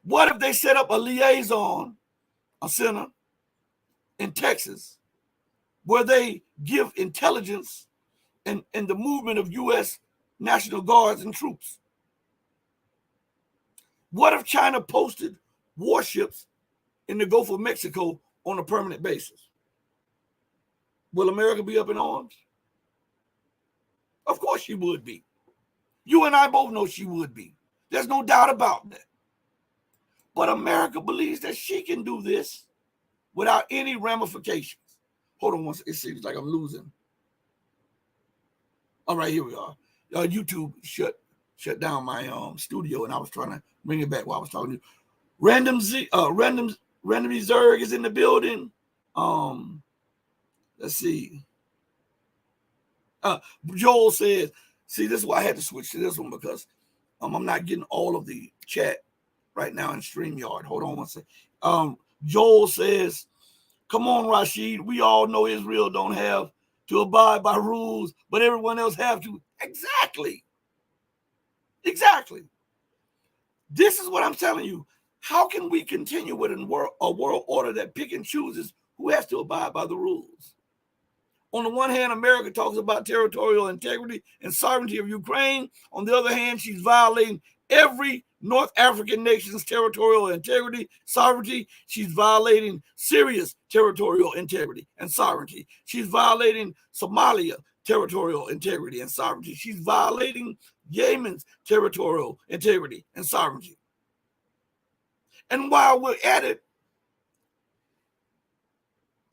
What if they set up a liaison, a center in Texas, where they give intelligence and the movement of U.S. National Guards and troops? What if China posted warships in the Gulf of Mexico on a permanent basis? Will America be up in arms? Of course she would be. You and I both know she would be. There's no doubt about that. But America believes that she can do this without any ramifications. Hold on one second. It seems like I'm losing. All right, here we are. YouTube shut down my studio, and I was trying to bring it back while I was talking to you. Random Zerg is in the building. Let's see. Joel says, see, this is why I had to switch to this one, because I'm not getting all of the chat right now in StreamYard. Hold on one second. Joel says, come on, Rashid. We all know Israel don't have to abide by rules, but everyone else have to. Exactly. This is what I'm telling you. How can we continue with a world order that pick and chooses who has to abide by the rules? On the one hand, America talks about territorial integrity and sovereignty of Ukraine. On the other hand, she's violating every North African nation's territorial integrity, sovereignty. She's violating Syria's territorial integrity and sovereignty. She's violating Somalia territorial integrity and sovereignty. She's violating Yemen's territorial integrity and sovereignty. And while we're at it,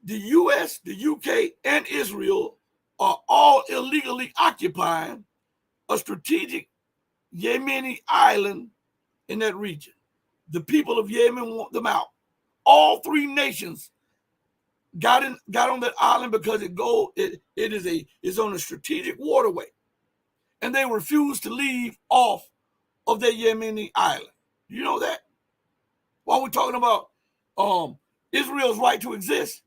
the US, the UK, and Israel are all illegally occupying a strategic Yemeni island in that region. The people of Yemen want them out. All three nations got on that island because it's on a strategic waterway, and they refuse to leave off of their Yemeni island. You know that? While we're talking about Israel's right to exist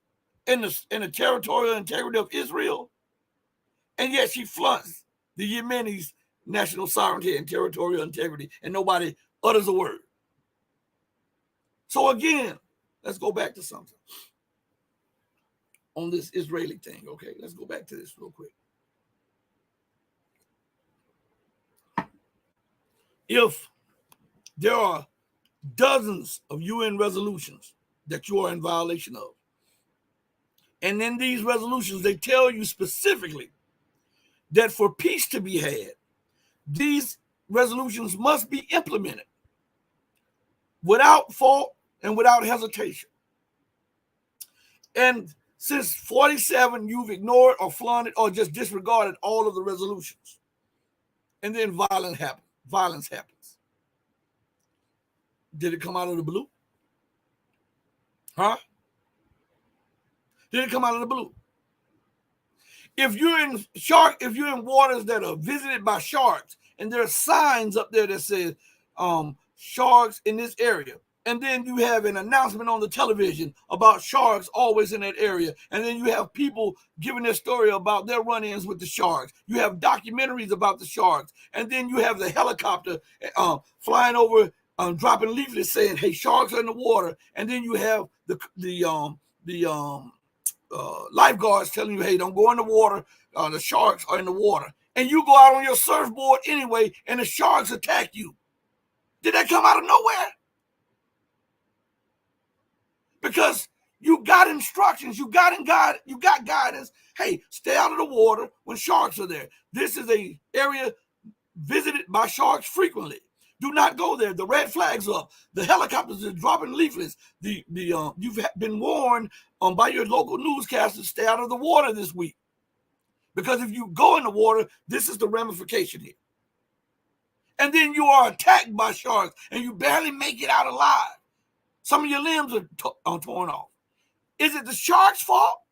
in the territorial integrity of Israel, and yet she flaunts the Yemeni's national sovereignty and territorial integrity, and nobody utters a word. So again, let's go back to something on this Israeli thing, okay? Let's go back to this real quick. If there are dozens of UN resolutions that you are in violation of, and in these resolutions, they tell you specifically that for peace to be had, these resolutions must be implemented without fault and without hesitation. And since 47, you've ignored or flaunted or just disregarded all of the resolutions. And then violence happens. Did it come out of the blue? Huh? Did it come out of the blue? If you're in waters that are visited by sharks, and there are signs up there that says sharks in this area, and then you have an announcement on the television about sharks always in that area, and then you have people giving their story about their run-ins with the sharks. You have documentaries about the sharks, and then you have the helicopter flying over, dropping leaflets saying, "Hey, sharks are in the water," and then you have the lifeguards telling you, "Hey, don't go in the water. The sharks are in the water," and you go out on your surfboard anyway, and the sharks attack you. Did that come out of nowhere? Because you got instructions, you got guidance. Hey, stay out of the water when sharks are there. This is an area visited by sharks frequently. Do not go there. The red flag's up. The helicopters are dropping leaflets. You've been warned by your local newscasters, stay out of the water this week. Because if you go in the water, this is the ramification here. And then you are attacked by sharks and you barely make it out alive. Some of your limbs are torn off. Is it the shark's fault?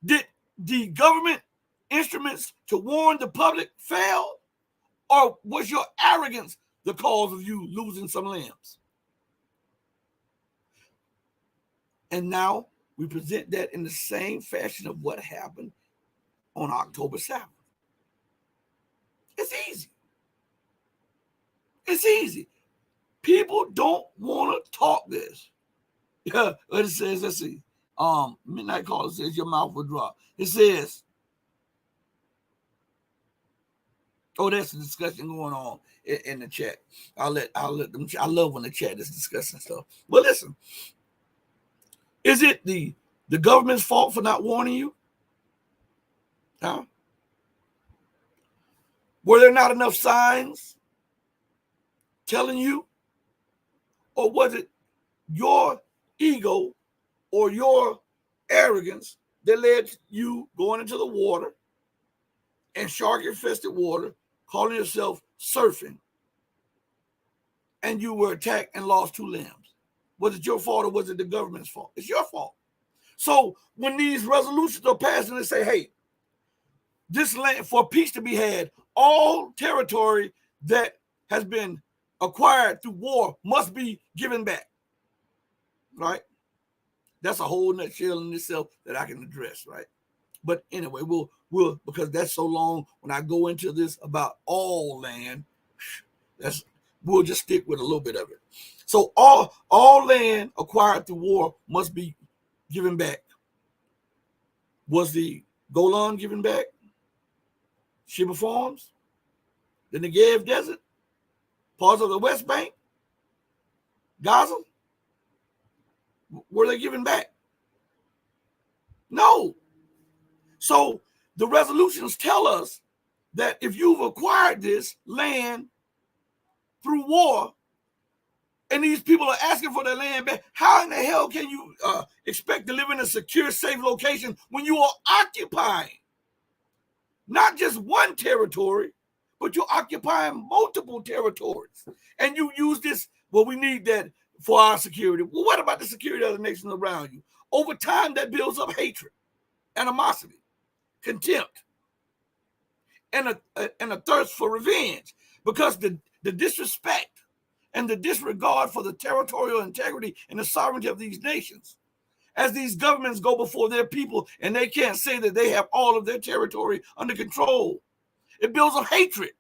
Did the government instruments to warn the public fail? Or was your arrogance the cause of you losing some limbs? And now we present that in the same fashion of what happened on October 7th. It's easy. It's easy. People don't want to talk this. Yeah, it says, let's see. Midnight Caller says your mouth will drop. It says, oh, that's a discussion going on in the chat. I'll let them. I love when the chat is discussing stuff. But listen, is it the government's fault for not warning you? Huh? Were there not enough signs telling you? Or was it your ego or your arrogance that led you going into the water and shark-infested water, calling yourself surfing, and you were attacked and lost 2 limbs? Was it your fault or was it the government's fault? It's your fault. So when these resolutions are passed and they say, hey, this land, for peace to be had, all territory that has been acquired through war must be given back. Right? That's a whole nutshell in itself that I can address, right? But anyway, we'll because that's so long when I go into this about all land, we'll just stick with a little bit of it. So all land acquired through war must be given back. Was the Golan given back? Sheba Farms? The Negev Desert? Parts of the West Bank? Gaza? Were they given back? No. So the resolutions tell us that if you've acquired this land through war, and these people are asking for their land back, how in the hell can you expect to live in a secure, safe location when you are occupying not just one territory, but you're occupying multiple territories? And you use this, well, we need that for our security. Well, what about the security of the nations around you? Over time, that builds up hatred, animosity, contempt, and a thirst for revenge, because the disrespect and the disregard for the territorial integrity and the sovereignty of these nations. As these governments go before their people and they can't say that they have all of their territory under control, it builds up hatred.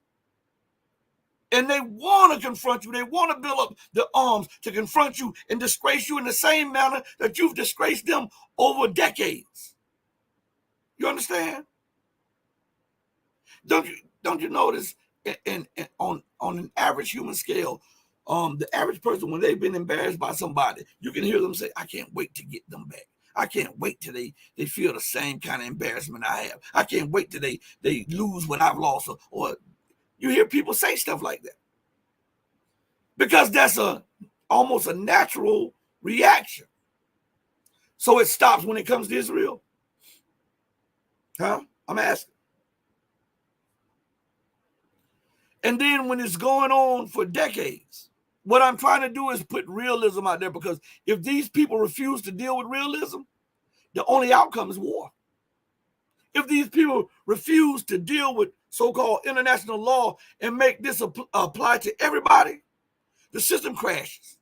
And they want to confront you. They want to build up the arms to confront you and disgrace you in the same manner that you've disgraced them over decades. You understand? Don't you notice on an average human scale, the average person, when they've been embarrassed by somebody, you can hear them say, I can't wait to get them back. I can't wait till they feel the same kind of embarrassment I have. I can't wait till they lose when I've lost. Or you hear people say stuff like that. Because that's almost a natural reaction. So it stops when it comes to Israel. Huh? I'm asking. And then when it's going on for decades, what I'm trying to do is put realism out there, because if these people refuse to deal with realism, the only outcome is war. If these people refuse to deal with so-called international law and make this apply to everybody, the system crashes.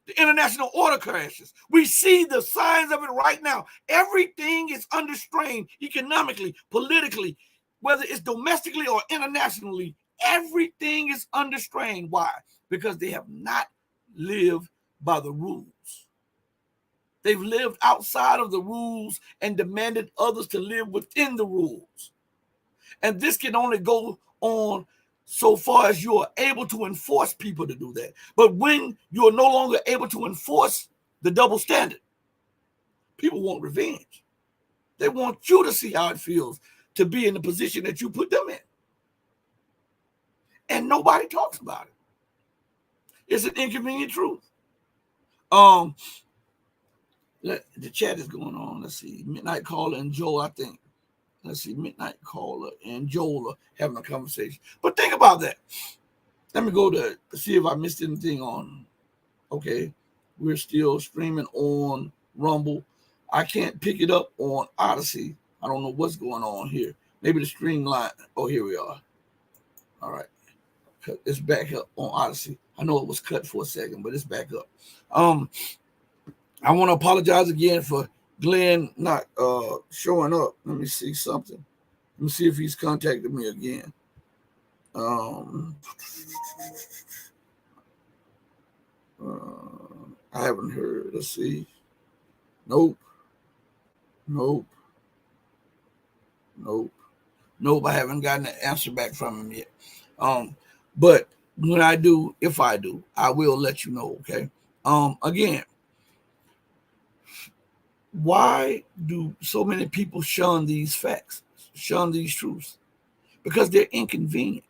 The international order crashes. We see the signs of it right now. Everything is under strain economically, politically, whether it's domestically or internationally. Everything is under strain. Why? Because they have not lived by the rules. They've lived outside of the rules and demanded others to live within the rules. And this can only go on so far as you are able to enforce people to do that. But when you are no longer able to enforce the double standard, people want revenge. They want you to see how it feels to be in the position that you put them in. And nobody talks about it. It's an inconvenient truth. The chat is going on. Let's see. Midnight Caller and Joel, I think. Let's see. Midnight Caller and Joel are having a conversation. But think about that. Let me go to see if I missed anything on. Okay. We're still streaming on Rumble. I can't pick it up on Odyssey. I don't know what's going on here. Maybe the stream line. Oh, here we are. All right. It's back up on Odyssey. I know it was cut for a second, but it's back up. I want to apologize again for Glenn not showing up. Let me see something. Let me see if he's contacted me again. I haven't heard. Let's see. Nope. I haven't gotten an answer back from him yet. But when I do, if I do, I will let you know, okay? Again, why do so many people shun these facts, shun these truths? Because they're inconvenient.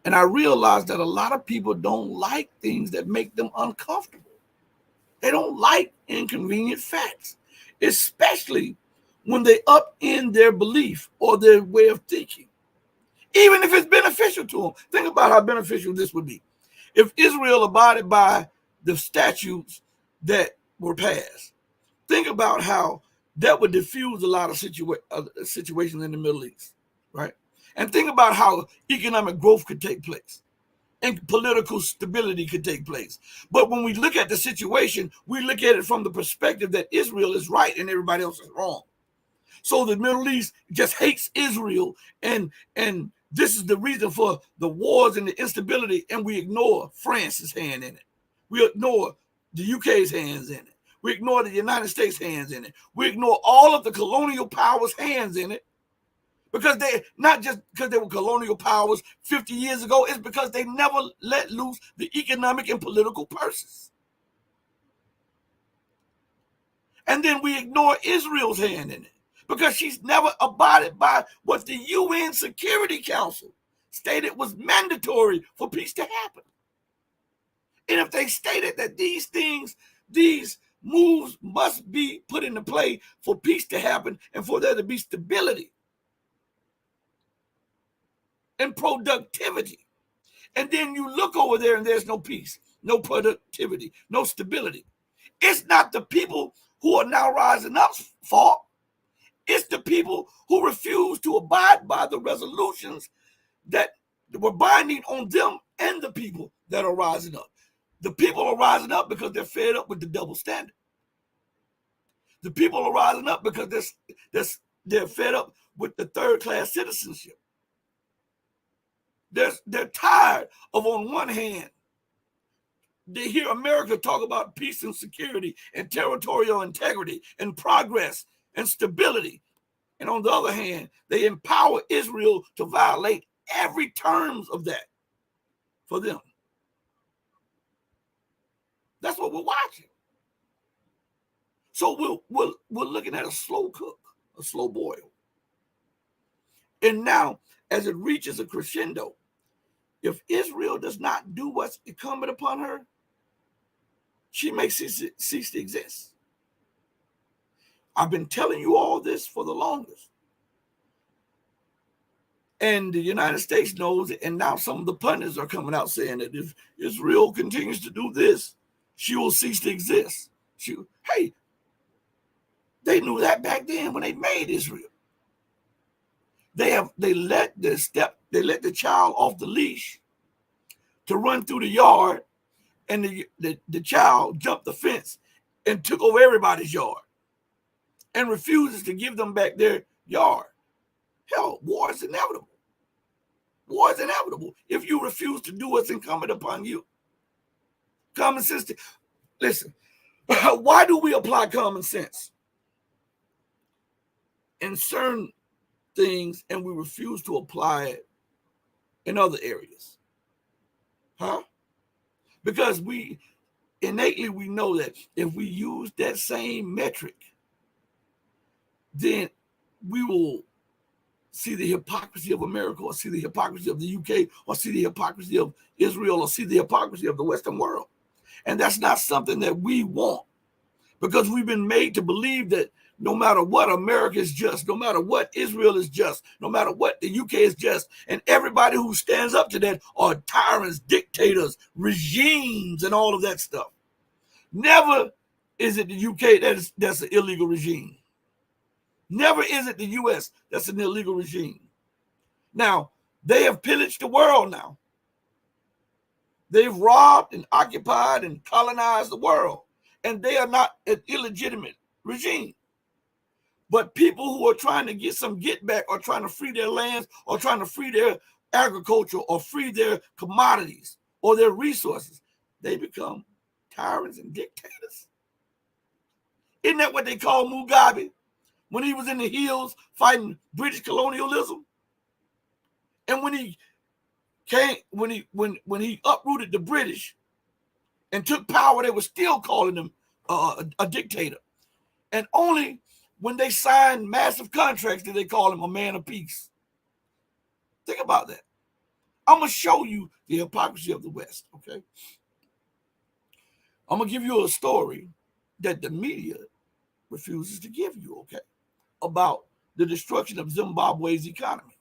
And I realize that a lot of people don't like things that make them uncomfortable. They don't like inconvenient facts, especially when they upend their belief or their way of thinking. Even if it's beneficial to them. Think about how beneficial this would be. If Israel abided by the statutes that were passed, think about how that would diffuse a lot of situations in the Middle East, right? And think about how economic growth could take place and political stability could take place. But when we look at the situation, we look at it from the perspective that Israel is right and everybody else is wrong. So the Middle East just hates Israel, and this is the reason for the wars and the instability, and we ignore France's hand in it. We ignore the UK's hands in it. We ignore the United States' hands in it. We ignore all of the colonial powers' hands in it, because they, not just because they were colonial powers 50 years ago, it's because they never let loose the economic and political purses. And then we ignore Israel's hand in it, because she's never abided by what the UN Security Council stated was mandatory for peace to happen. And if they stated that these things, these moves must be put into play for peace to happen and for there to be stability and productivity, and then you look over there and there's no peace, no productivity, no stability, it's not the people who are now rising up's fault. It's the people who refuse to abide by the resolutions that were binding on them and the people that are rising up. The people are rising up because they're fed up with the double standard. The people are rising up because they're fed up with the third-class citizenship. They're tired of, on one hand, they hear America talk about peace and security and territorial integrity and progress and stability. And on the other hand, they empower Israel to violate every terms of that for them. That's what we're watching. So we're looking at a slow cook, a slow boil. And now, as it reaches a crescendo, if Israel does not do what's incumbent upon her, she may cease to exist. I've been telling you all this for the longest. And the United States knows it, and now some of the pundits are coming out saying that if Israel continues to do this, she will cease to exist. Hey, they knew that back then when they made Israel. They let the child off the leash to run through the yard, and the child jumped the fence and took over everybody's yard and refuses to give them back their yard. Hell, war is inevitable. War is inevitable if you refuse to do what's incumbent upon you. Common sense. Listen, why do we apply common sense in certain things and we refuse to apply it in other areas? Because we innately know that if we use that same metric, then we will see the hypocrisy of America, or see the hypocrisy of the UK, or see the hypocrisy of Israel, or see the hypocrisy of the Western world. And that's not something that we want, because we've been made to believe that no matter what, America is just, no matter what, Israel is just, no matter what, the UK is just, and everybody who stands up to that are tyrants, dictators, regimes, and all of that stuff. Never is it the UK that's an illegal regime. Never is it the US that's an illegal regime. Now, they have pillaged the world now. They've robbed and occupied and colonized the world, and they are not an illegitimate regime. But people who are trying to get some get back, or trying to free their lands, or trying to free their agriculture, or free their commodities or their resources, they become tyrants and dictators. Isn't that what they call Mugabe when he was in the hills fighting British colonialism? And when he uprooted the British and took power, they were still calling him a dictator. And only when they signed massive contracts did they call him a man of peace. Think about that. I'm going to show you the hypocrisy of the West, okay? I'm going to give you a story that the media refuses to give you, okay, about the destruction of Zimbabwe's economy.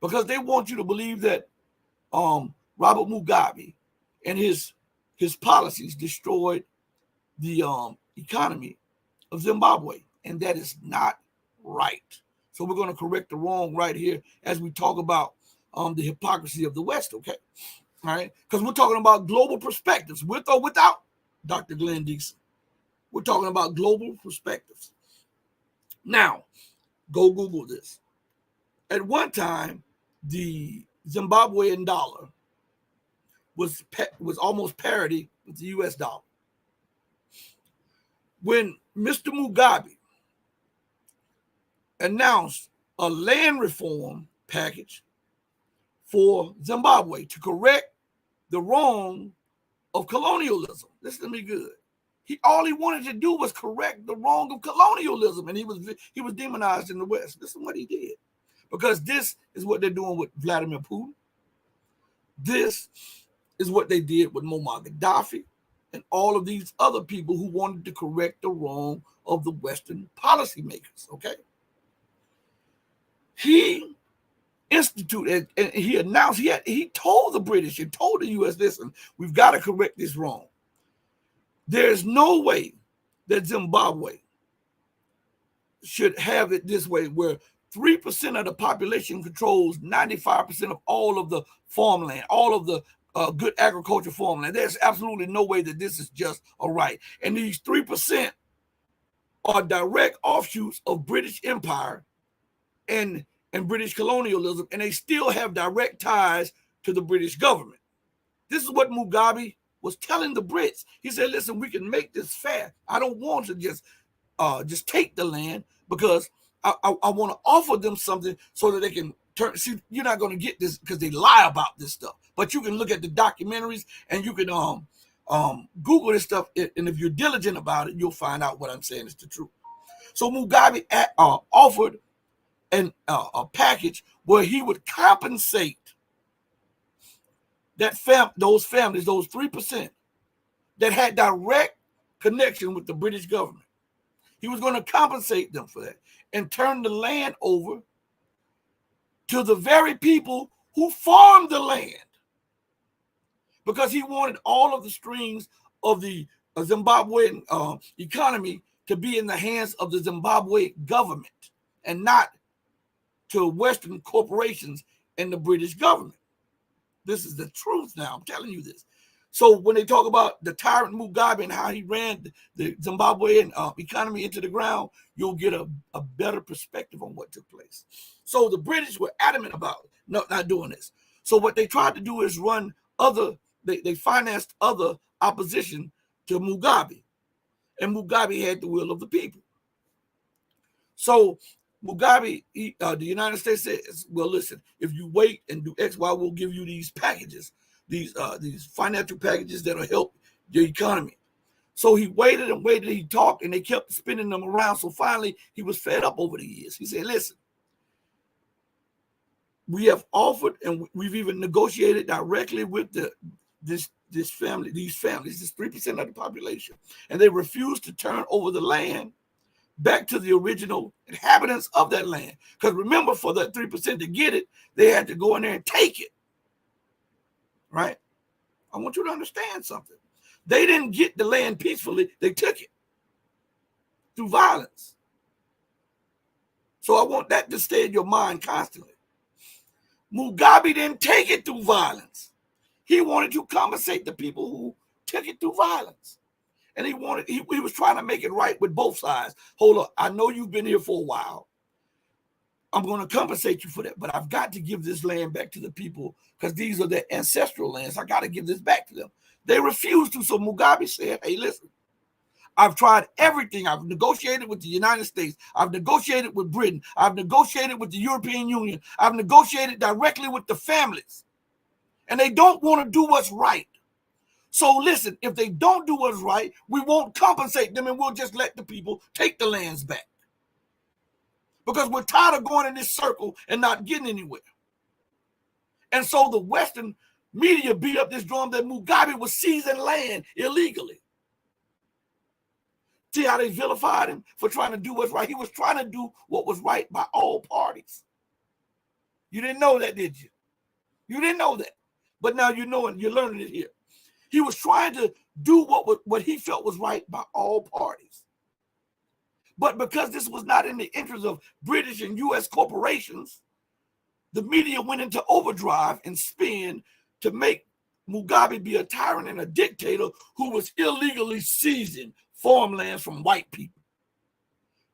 Because they want you to believe that Robert Mugabe and his policies destroyed the economy of Zimbabwe, and that is not right. So we're going to correct the wrong right here as we talk about the hypocrisy of the West, okay? All right, because we're talking about global perspectives, with or without Dr. Glenn Diesen. We're talking about global perspectives. Now, go Google this. At one time, the Zimbabwean dollar was almost parity with the US dollar. When Mr. Mugabe announced a land reform package for Zimbabwe to correct the wrong of colonialism, listen to me good. All he wanted to do was correct the wrong of colonialism, and he was demonized in the West. This is what he did, because this is what they're doing with Vladimir Putin. This is what they did with Muammar Gaddafi and all of these other people who wanted to correct the wrong of the Western policymakers, okay? He instituted, and he announced, he told the British, he told the US, listen, we've got to correct this wrong. There's no way that Zimbabwe should have it this way, where 3% of the population controls 95% of all of the farmland, all of the good agriculture farmland. There's absolutely no way that this is just all right. And these 3% are direct offshoots of British Empire and British colonialism, and they still have direct ties to the British government. This is what Mugabe was telling the Brits. He said, listen, we can make this fair. I don't want to just take the land, because I want to offer them something so that they can turn. See, you're not going to get this because they lie about this stuff. But you can look at the documentaries, and you can Google this stuff, and if you're diligent about it, you'll find out what I'm saying is the truth. So Mugabe offered a package where he would compensate those families, those 3% that had direct connection with the British government. He was going to compensate them for that and turn the land over to the very people who farmed the land, because he wanted all of the strings of the Zimbabwean economy to be in the hands of the Zimbabwe government and not to Western corporations and the British government. This is the truth now. I'm telling you this. So when they talk about the tyrant Mugabe and how he ran the Zimbabwean economy into the ground, you'll get a better perspective on what took place. So the British were adamant about not doing this. So what they tried to do is run they financed other opposition to Mugabe. And Mugabe had the will of the people. So Mugabe, the United States says, well, listen, if you wait and do X, Y, we'll give you these packages, these financial packages that'll help your economy. So he waited and waited, he talked, and they kept spinning them around. So finally, he was fed up over the years. He said, listen, we have offered, and we've even negotiated directly with these families, this 3% of the population, and they refused to turn over the land back to the original inhabitants of that land. Because remember, for that 3% to get it, they had to go in there and take it. Right? I want you to understand something. They didn't get the land peacefully, they took it through violence. So I want that to stay in your mind constantly. Mugabe didn't take it through violence. He wanted to compensate the people who took it through violence. And he was trying to make it right with both sides. Hold up, I know you've been here for a while. I'm going to compensate you for that, but I've got to give this land back to the people because these are their ancestral lands. I got to give this back to them. They refused to, so Mugabe said, hey, listen, I've tried everything. I've negotiated with the United States. I've negotiated with Britain. I've negotiated with the European Union. I've negotiated directly with the families. And they don't want to do what's right. So listen, if they don't do what's right, we won't compensate them and we'll just let the people take the lands back. Because we're tired of going in this circle and not getting anywhere. And so the Western media beat up this drum that Mugabe was seizing land illegally. See how they vilified him for trying to do what's right? He was trying to do what was right by all parties. You didn't know that, did you? You didn't know that. But now you know it. You're learning it here. He was trying to do what he felt was right by all parties. But because this was not in the interest of British and U.S. corporations, the media went into overdrive and spin to make Mugabe be a tyrant and a dictator who was illegally seizing farmlands from white people.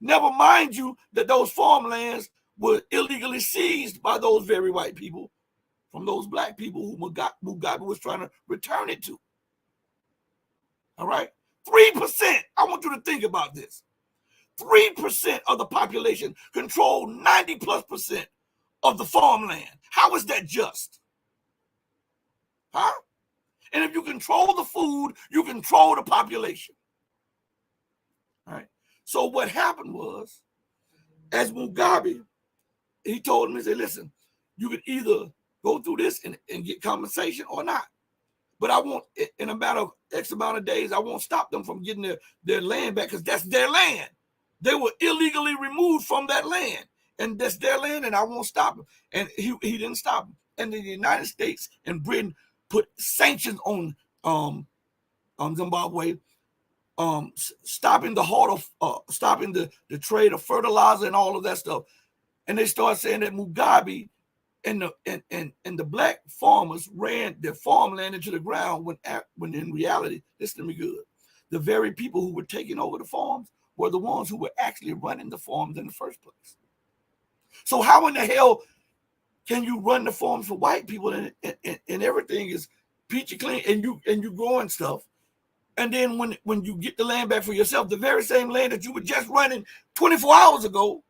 Never mind you that those farmlands were illegally seized by those very white people from those black people who Mugabe was trying to return it to. All right? 3%. I want you to think about this. 3% of the population control 90+% of the farmland. How is that just? Huh? And if you control the food, you control the population. All right. So what happened was, as Mugabe, he told him, he said, listen, you could either go through this and get compensation or not. But I won't, in a matter of X amount of days, I won't stop them from getting their land back because that's their land. They were illegally removed from that land. And that's their land, and I won't stop them. And he didn't stop them. And the United States and Britain put sanctions on Zimbabwe, stopping the trade of fertilizer and all of that stuff. And they started saying that Mugabe And the black farmers ran their farmland into the ground when in reality, listen to me good, the very people who were taking over the farms were the ones who were actually running the farms in the first place. So how in the hell can you run the farms for white people and everything is peachy clean and you growing stuff? And then when you get the land back for yourself, the very same land that you were just running 24 hours ago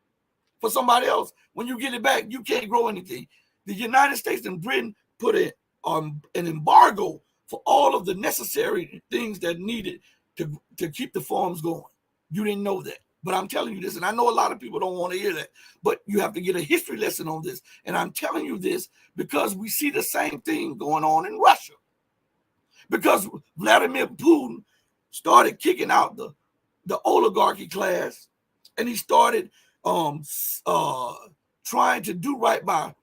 for somebody else, when you get it back, you can't grow anything. The United States and Britain put an embargo for all of the necessary things that needed to keep the farms going. You didn't know that. But I'm telling you this, and I know a lot of people don't want to hear that, but you have to get a history lesson on this. And I'm telling you this because we see the same thing going on in Russia. Because Vladimir Putin started kicking out the oligarchy class, and he started trying to do right by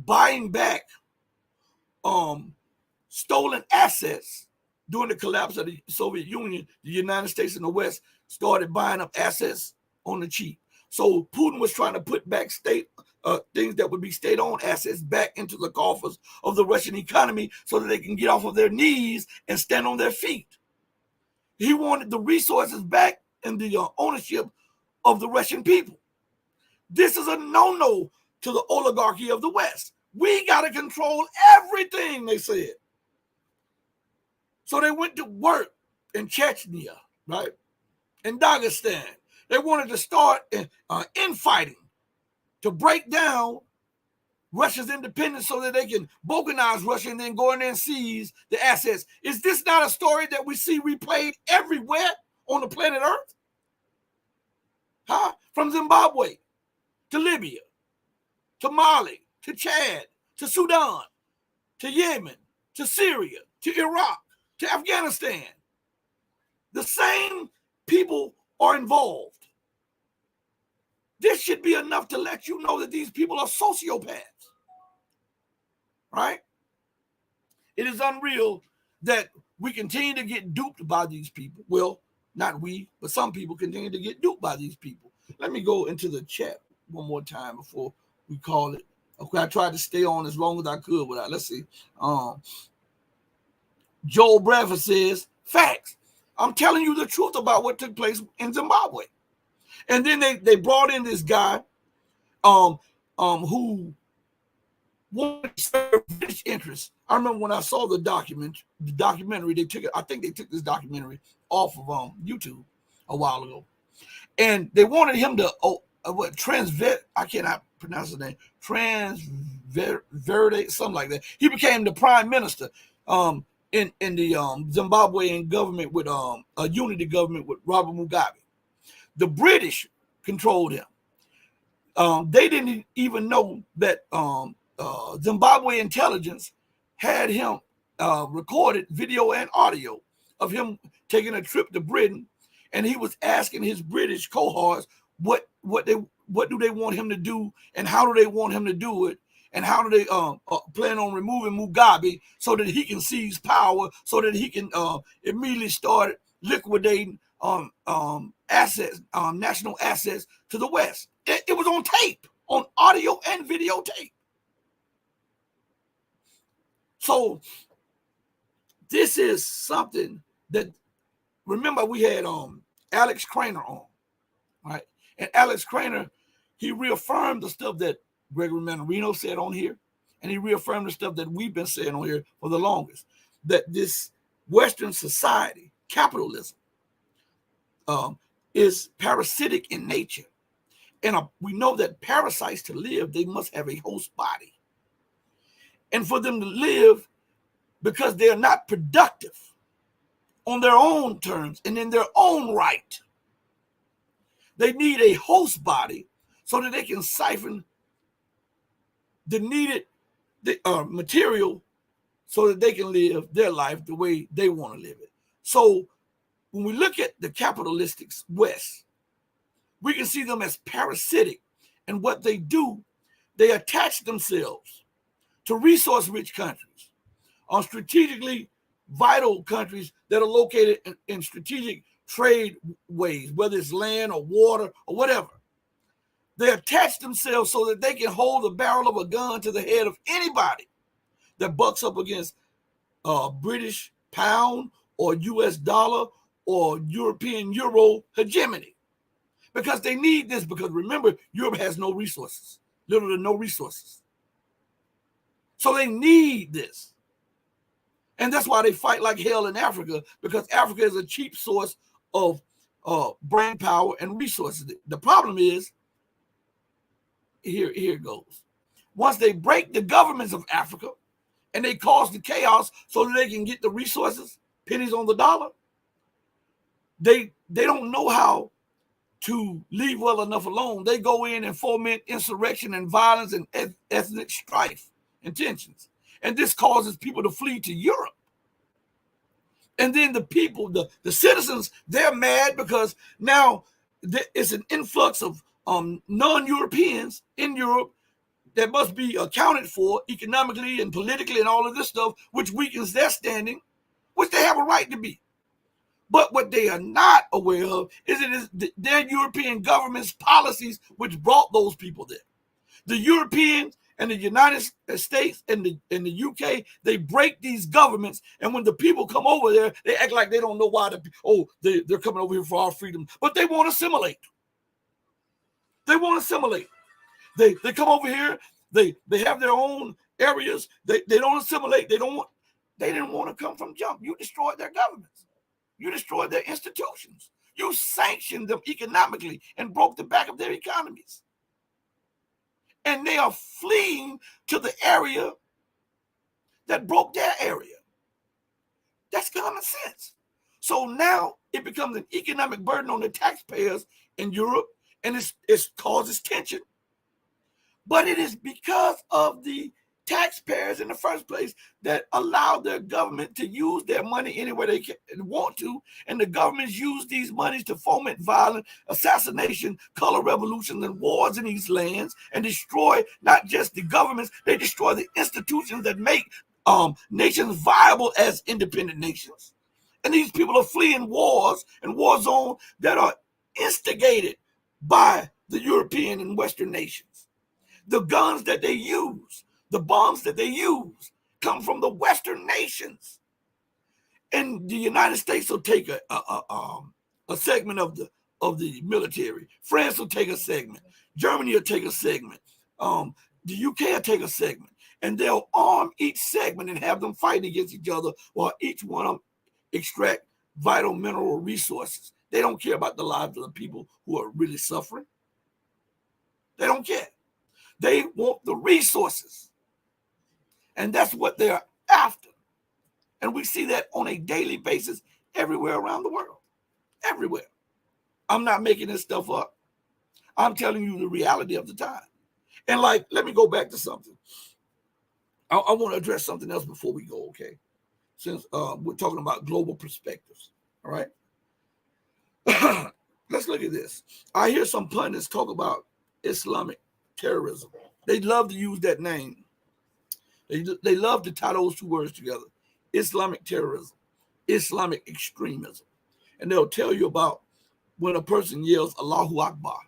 buying back stolen assets. During the collapse of the Soviet Union, the United States and the West started buying up assets on the cheap. So Putin was trying to put back state things that would be state-owned assets back into the coffers of the Russian economy so that they can get off of their knees and stand on their feet. He wanted the resources back in the ownership of the Russian people. This is a no-no to the oligarchy of the West. We got to control everything, they said. So they went to work in Chechnya, right? In Dagestan. They wanted to start infighting to break down Russia's independence so that they can balkanize Russia and then go in there and seize the assets. Is this not a story that we see replayed everywhere on the planet Earth? Huh? From Zimbabwe to Libya, to Mali, to Chad, to Sudan, to Yemen, to Syria, to Iraq, to Afghanistan. The same people are involved. This should be enough to let you know that these people are sociopaths, right? It is unreal that we continue to get duped by these people. Well, not we, but some people continue to get duped by these people. Let me go into the chat one more time before we call it. Okay, I tried to stay on as long as I could without. Let's see. Joel Bradford says, facts. I'm telling you the truth about what took place in Zimbabwe. And then they brought in this guy who wanted to serve British interests. I remember when I saw the documentary, they took it. I think they took this documentary off of YouTube a while ago. And they wanted him to I cannot pronounce the name, transverate, something like that. He became the prime minister in the Zimbabwean government with a unity government with Robert Mugabe. The British controlled him. They didn't even know that Zimbabwe intelligence had him recorded video and audio of him taking a trip to Britain, and he was asking his British cohorts what do they want him to do and how do they want him to do it, and how do they plan on removing Mugabe so that he can seize power, so that he can immediately start liquidating assets, national assets to the West. It was on tape, on audio and videotape. So this is something that, remember, we had Alex Craner on, right? And Alex Craner, he reaffirmed the stuff that Gregory Mannarino said on here, and he reaffirmed the stuff that we've been saying on here for the longest, that this Western society, capitalism, is parasitic in nature. And we know that parasites, to live, they must have a host body. And for them to live, because they're not productive on their own terms and in their own right, they need a host body so that they can siphon the needed material so that they can live their life the way they want to live it. So when we look at the capitalistic West, we can see them as parasitic. And what they do, they attach themselves to resource-rich countries, on strategically vital countries that are located in strategic trade ways, whether it's land or water or whatever. They attach themselves so that they can hold the barrel of a gun to the head of anybody that bucks up against British pound or US dollar or European euro hegemony. Because they need this, because remember, Europe has no resources, literally no resources. So they need this. And that's why they fight like hell in Africa, because Africa is a cheap source of brain power and resources. The problem is, here it goes. Once they break the governments of Africa and they cause the chaos so that they can get the resources, pennies on the dollar, they don't know how to leave well enough alone. They go in and foment insurrection and violence and ethnic strife and tensions. And this causes people to flee to Europe. And then the people, the citizens, they're mad because now it's an influx of non-Europeans in Europe that must be accounted for economically and politically and all of this stuff, which weakens their standing, which they have a right to be. But what they are not aware of is it is their European government's policies which brought those people there. The Europeans and the United States and the UK, they break these governments, and when the people come over there, they act like they don't know why. They're coming over here for our freedom, but they want to assimilate. They want to assimilate. They come over here. They have their own areas. They don't assimilate. They didn't want to come from jump. You destroyed their governments. You destroyed their institutions. You sanctioned them economically and broke the back of their economies. And they are fleeing to the area that broke their area. That's common sense. So now it becomes an economic burden on the taxpayers in Europe, and it causes tension. But it is because of the taxpayers in the first place that allow their government to use their money anywhere they want to, and the governments use these monies to foment violence, assassination, color revolutions, and wars in these lands, and destroy not just the governments, they destroy the institutions that make nations viable as independent nations. And these people are fleeing wars and war zones that are instigated by the European and Western nations. The guns that they use, the bombs that they use, come from the Western nations. And the United States will take a segment of the military. France will take a segment. Germany will take a segment. The UK will take a segment. And they'll arm each segment and have them fight against each other while each one of them extract vital mineral resources. They don't care about the lives of the people who are really suffering. They don't care. They want the resources. And that's what they're after. And we see that on a daily basis everywhere around the world. Everywhere. I'm not making this stuff up. I'm telling you the reality of the time. And let me go back to something. I want to address something else before we go, okay? Since we're talking about global perspectives, all right? Let's look at this. I hear some pundits talk about Islamic terrorism. They love to use that name. They love to tie those two words together. Islamic terrorism, Islamic extremism. And they'll tell you about when a person yells Allahu Akbar.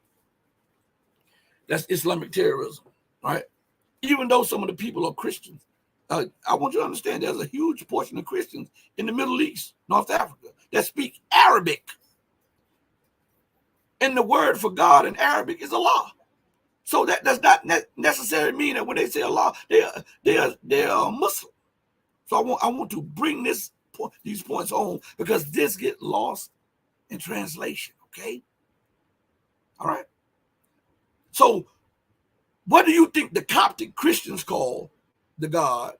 That's Islamic terrorism, right? Even though some of the people are Christians, I want you to understand there's a huge portion of Christians in the Middle East, North Africa, that speak Arabic. And the word for God in Arabic is Allah. So that does not necessarily mean that when they say Allah, they are Muslim. So I want to bring these points home, because this get lost in translation, okay? All right? So what do you think the Coptic Christians call the God?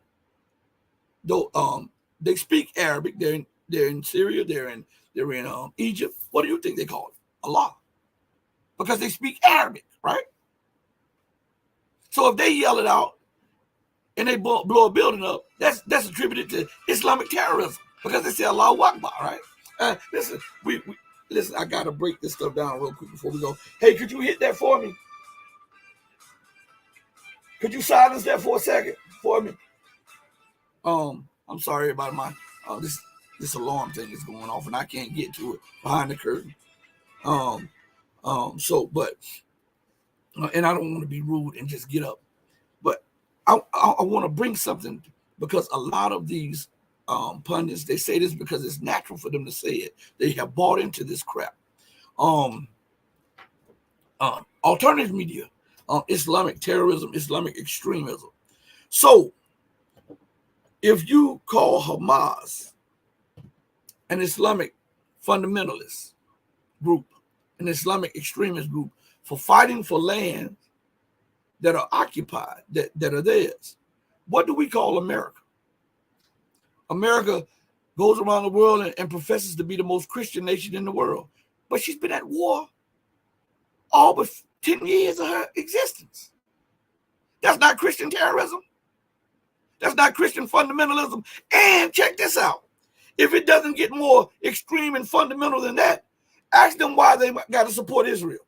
Though they speak Arabic, they're in Syria, they're in Egypt. What do you think they call it? Allah. Because they speak Arabic, right? So if they yell it out and they blow a building up, that's attributed to Islamic terrorism, because they say Allahu Akbar, right? Listen, listen. I gotta break this stuff down real quick before we go. Hey, could you hit that for me? Could you silence that for a second for me? I'm sorry about this alarm thing is going off and I can't get to it behind the curtain. But and I don't want to be rude and just get up, but I want to bring something, because a lot of these pundits, they say this because it's natural for them to say it. They have bought into this crap. Alternative media, Islamic terrorism, Islamic extremism. So if you call Hamas an Islamic fundamentalist group, an Islamic extremist group, for fighting for lands that are occupied, that are theirs, what do we call America? America goes around the world and professes to be the most Christian nation in the world, but she's been at war all but 10 years of her existence. That's not Christian terrorism. That's not Christian fundamentalism. And check this out. If it doesn't get more extreme and fundamental than that, ask them why they got to support Israel.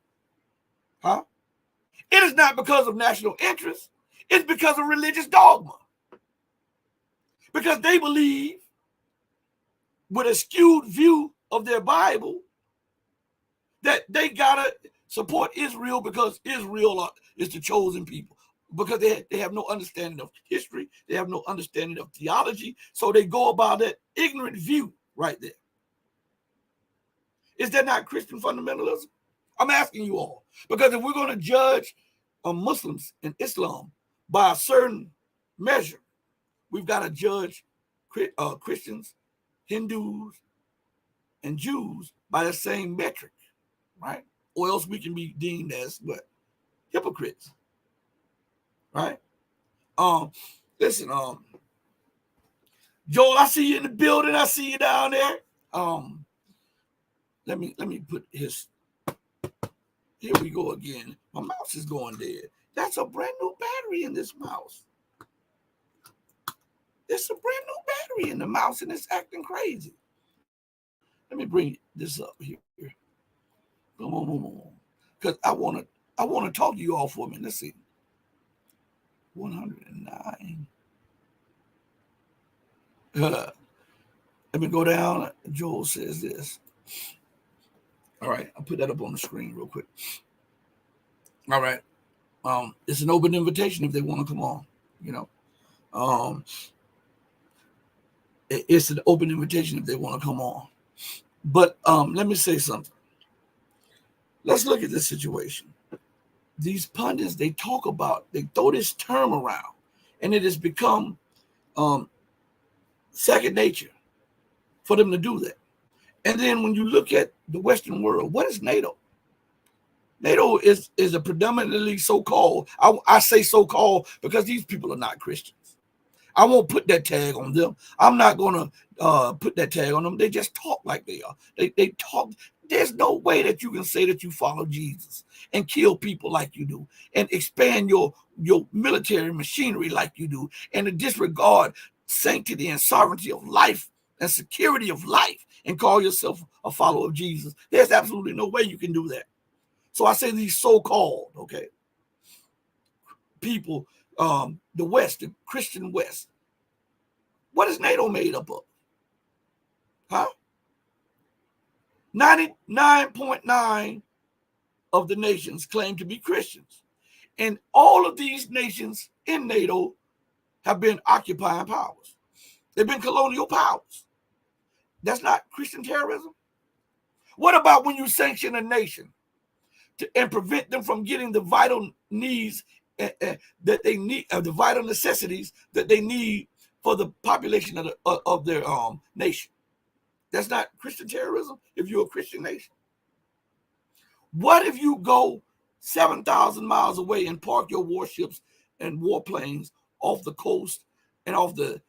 Huh? It is not because of national interest. It's because of religious dogma. Because they believe, with a skewed view of their Bible, that they got to support Israel because Israel is the chosen people. Because they have no understanding of history. They have no understanding of theology. So they go about that ignorant view right there. Is that not Christian fundamentalism? I'm asking you all. Because if we're going to judge Muslims and Islam by a certain measure, we've got to judge Christians, Hindus, and Jews by the same metric, right? Or else we can be deemed as what? Hypocrites. Right? Listen, Joel, I see you in the building. I see you down there. Let me put his. Here we go again. My mouse is going dead. That's a brand new battery in this mouse. It's a brand new battery in the mouse, and it's acting crazy. Let me bring this up here. Come on. Because I want to talk to you all for a minute. Let's see. 109. Let me go down. Joel says this. All right, I'll put that up on the screen real quick. All right. It's an open invitation if they want to come on, you know. It's an open invitation if they want to come on. But let me say something. Let's look at this situation. These pundits, they throw this term around, and it has become second nature for them to do that. And then when you look at the Western world, what is NATO? NATO is a predominantly so-called, I say so-called because these people are not Christians. I won't put that tag on them. I'm not going to put that tag on them. They just talk like they are. They talk. There's no way that you can say that you follow Jesus and kill people like you do and expand your military machinery like you do and to disregard sanctity and sovereignty of life and security of life and call yourself a follower of Jesus. There's absolutely no way you can do that. So I say these so-called, okay, people, the West, the Christian West. What is NATO made up of? Huh? 99.9 of the nations claim to be Christians. And all of these nations in NATO have been occupying powers. They've been colonial powers. That's not Christian terrorism. What about when you sanction a nation and prevent them from getting the vital needs that they need, the vital necessities that they need for the population of their nation? That's not Christian terrorism if you're a Christian nation. What if you go 7,000 miles away and park your warships and warplanes off the coast and off the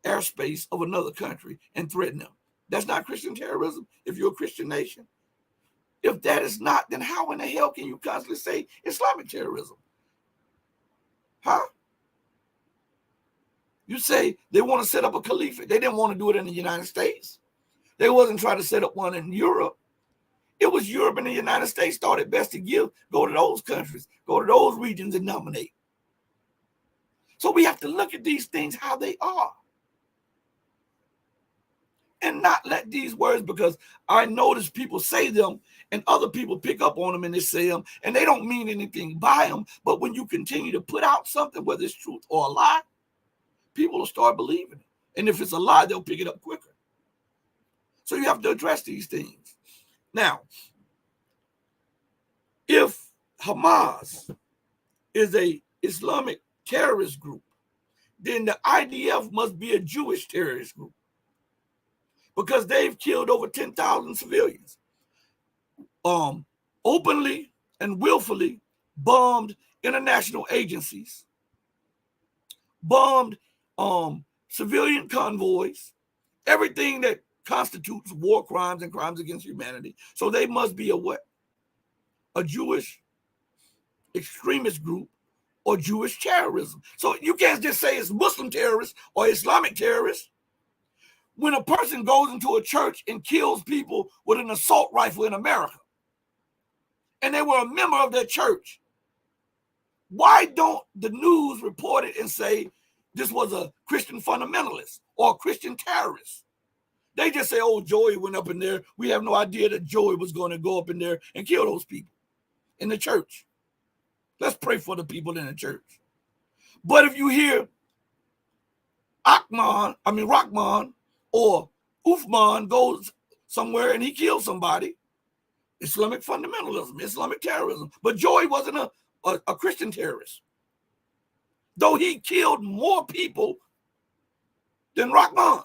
airspace of another country and threaten them? That's not Christian terrorism if you're a Christian nation. If that is not, then how in the hell can you constantly say Islamic terrorism? Huh? You say they want to set up a caliphate. They didn't want to do it in the United States. They wasn't trying to set up one in Europe. It was Europe and the United States thought it best to go to those countries, go to those regions and nominate. So we have to look at these things how they are. and not let these words, because I notice people say them and other people pick up on them and they say them and they don't mean anything by them. But when you continue to put out something, whether it's truth or a lie, people will start believing it. And if it's a lie, they'll pick it up quicker. So you have to address these things. Now, if Hamas is a Islamic terrorist group, then the IDF must be a Jewish terrorist group, because they've killed over 10,000 civilians, openly and willfully bombed international agencies, bombed civilian convoys, everything that constitutes war crimes and crimes against humanity. So they must be a what? A Jewish extremist group or Jewish terrorism. So you can't just say it's Muslim terrorists or Islamic terrorists. When a person goes into a church and kills people with an assault rifle in America, and they were a member of their church, why don't the news report it and say this was a Christian fundamentalist or a Christian terrorist? They just say, oh, Joey went up in there. We have no idea that Joey was going to go up in there and kill those people in the church. Let's pray for the people in the church. But if you hear Rahman or Uthman goes somewhere and he kills somebody, Islamic fundamentalism, Islamic terrorism. But Joey wasn't a Christian terrorist, though he killed more people than Rahman.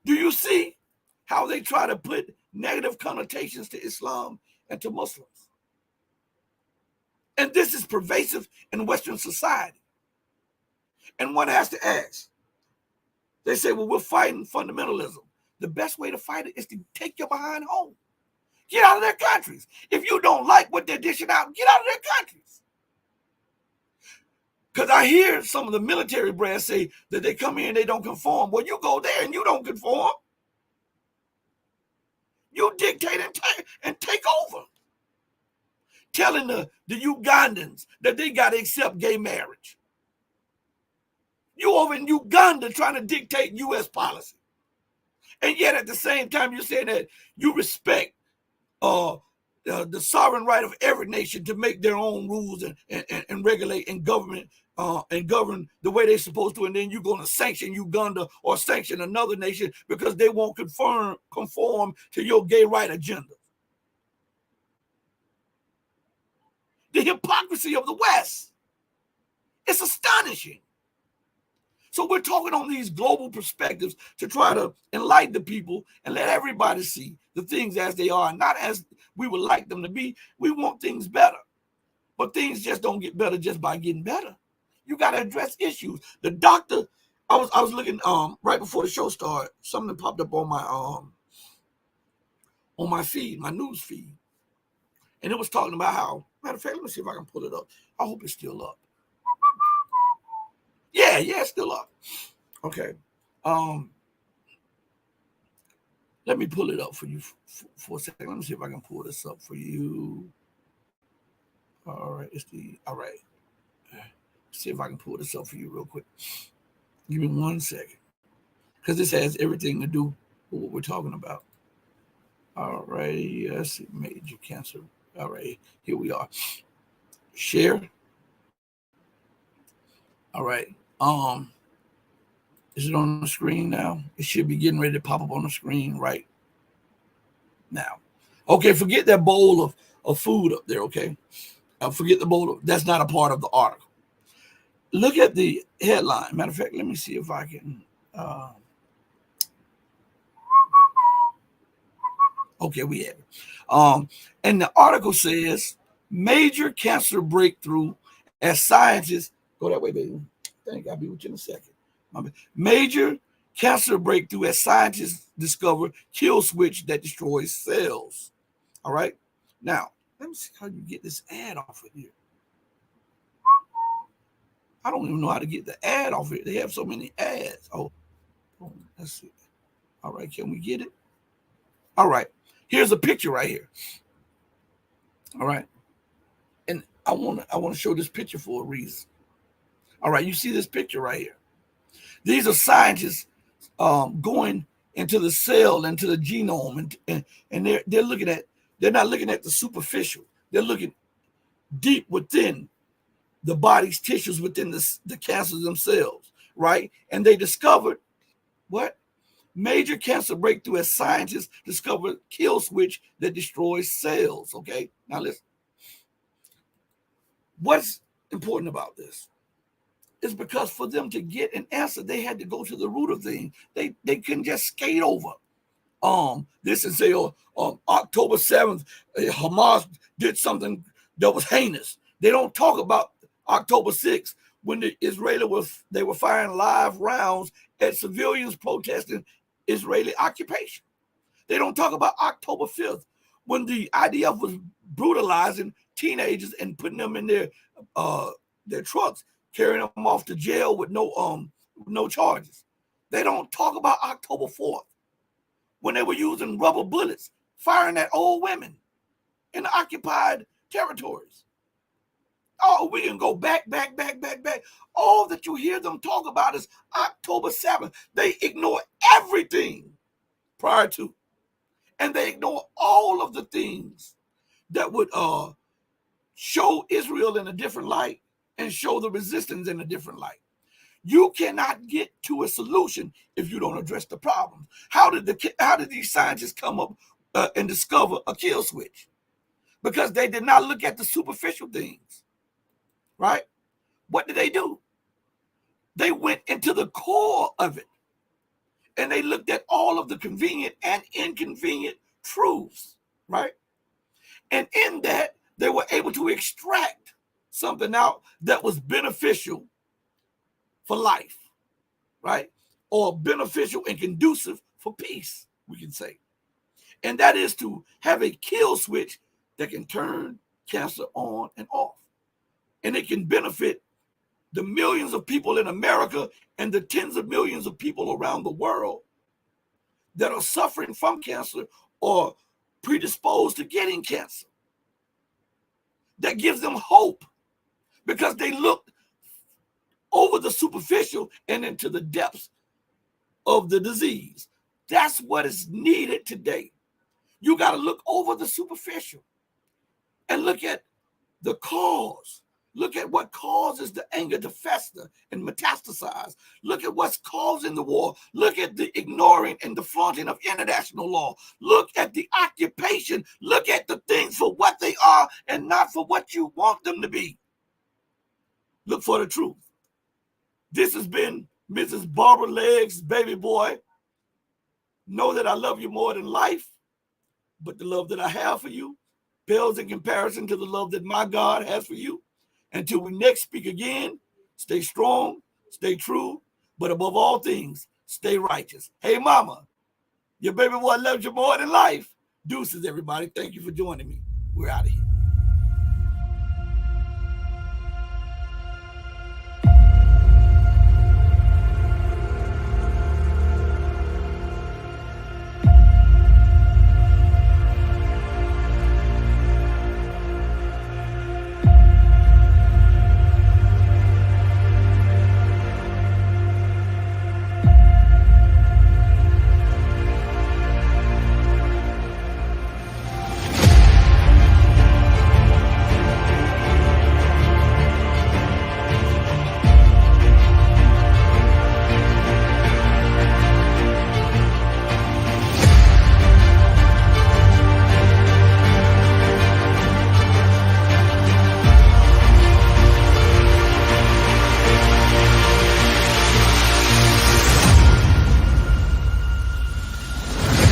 Do you see how they try to put negative connotations to Islam and to Muslims? And this is pervasive in Western society. And one has to ask, they say, well, we're fighting fundamentalism. The best way to fight it is to take your behind home. Get out of their countries. If you don't like what they're dishing out, get out of their countries. Because I hear some of the military brass say that they come here and they don't conform. Well, you go there and you don't conform. You dictate and take over. Telling the Ugandans that they got to accept gay marriage. You over in Uganda trying to dictate U.S. policy. And yet at the same time, you're saying that you respect the sovereign right of every nation to make their own rules and regulate and govern the way they're supposed to, and then you're going to sanction Uganda or sanction another nation because they won't conform to your gay right agenda. The hypocrisy of the West. It's astonishing. So we're talking on these global perspectives to try to enlighten the people and let everybody see the things as they are, not as we would like them to be. We want things better, but things just don't get better just by getting better. You got to address issues. The doctor, I was looking right before the show started, something popped up on my feed, my news feed, and it was talking about how. Matter of fact, let me see if I can pull it up. I hope it's still up. Yeah, it's still up. Okay. Let me pull it up for you for a second. Let me see if I can pull this up for you. All right. All right. See if I can pull this up for you real quick. Give me 1 second. Because this has everything to do with what we're talking about. All right. Yes, major cancer. All right. Here we are. Share. All right. Is it on the screen now? It should be getting ready to pop up on the screen right now. Okay, forget that bowl of food up there, okay? Forget the bowl. That's not a part of the article. Look at the headline. Matter of fact, let me see if I can. Okay, we have it. And the article says, major cancer breakthrough as scientists. Go that way, baby. Thank you. I'll be with you in a second. Major cancer breakthrough as scientists discover kill switch that destroys cells. All right. Now, let me see how you get this ad off of here. I don't even know how to get the ad off here. They have so many ads. Oh, let's see. All right. Can we get it? All right. Here's a picture right here. All right. And I want to show this picture for a reason. All right. You see this picture right here. These are scientists going into the cell, into the genome, and they're not looking at the superficial. They're looking deep within the body's tissues, within the cancers themselves, right? And they discovered what? Major cancer breakthrough as scientists discovered kill switch that destroys cells. Okay, now listen. What's important about this is because for them to get an answer, they had to go to the root of things. They couldn't just skate over this and say, October 7th, Hamas did something that was heinous. They don't talk about October 6th when the Israeli they were firing live rounds at civilians protesting Israeli occupation. They don't talk about October 5th when the IDF was brutalizing teenagers and putting them in their trucks, carrying them off to jail with no charges. They don't talk about October 4th when they were using rubber bullets, firing at old women in the occupied territories. Oh, we can go back. All that you hear them talk about is October 7th. They ignore everything prior to, and they ignore all of the things that would show Israel in a different light and show the resistance in a different light. You cannot get to a solution if you don't address the problem. How did these scientists come up and discover a kill switch? Because they did not look at the superficial things, right? What did they do? They went into the core of it, and they looked at all of the convenient and inconvenient truths, right? And in that, they were able to extract something out that was beneficial for life, right? Or beneficial and conducive for peace, we can say. And that is to have a kill switch that can turn cancer on and off. And it can benefit the millions of people in America and the tens of millions of people around the world that are suffering from cancer or predisposed to getting cancer. That gives them hope because they look over the superficial and into the depths of the disease. That's what is needed today. You got to look over the superficial and look at the cause. Look at what causes the anger to fester and metastasize. Look at what's causing the war. Look at the ignoring and the flaunting of international law. Look at the occupation. Look at the things for what they are and not for what you want them to be. Look for the truth. This has been Mrs. Barbara Legs, baby boy. Know that I love you more than life, but the love that I have for you pales in comparison to the love that my God has for you. Until we next speak again, stay strong, stay true, but above all things, stay righteous. Hey, mama, your baby boy loves you more than life. Deuces, everybody. Thank you for joining me. We're out of here.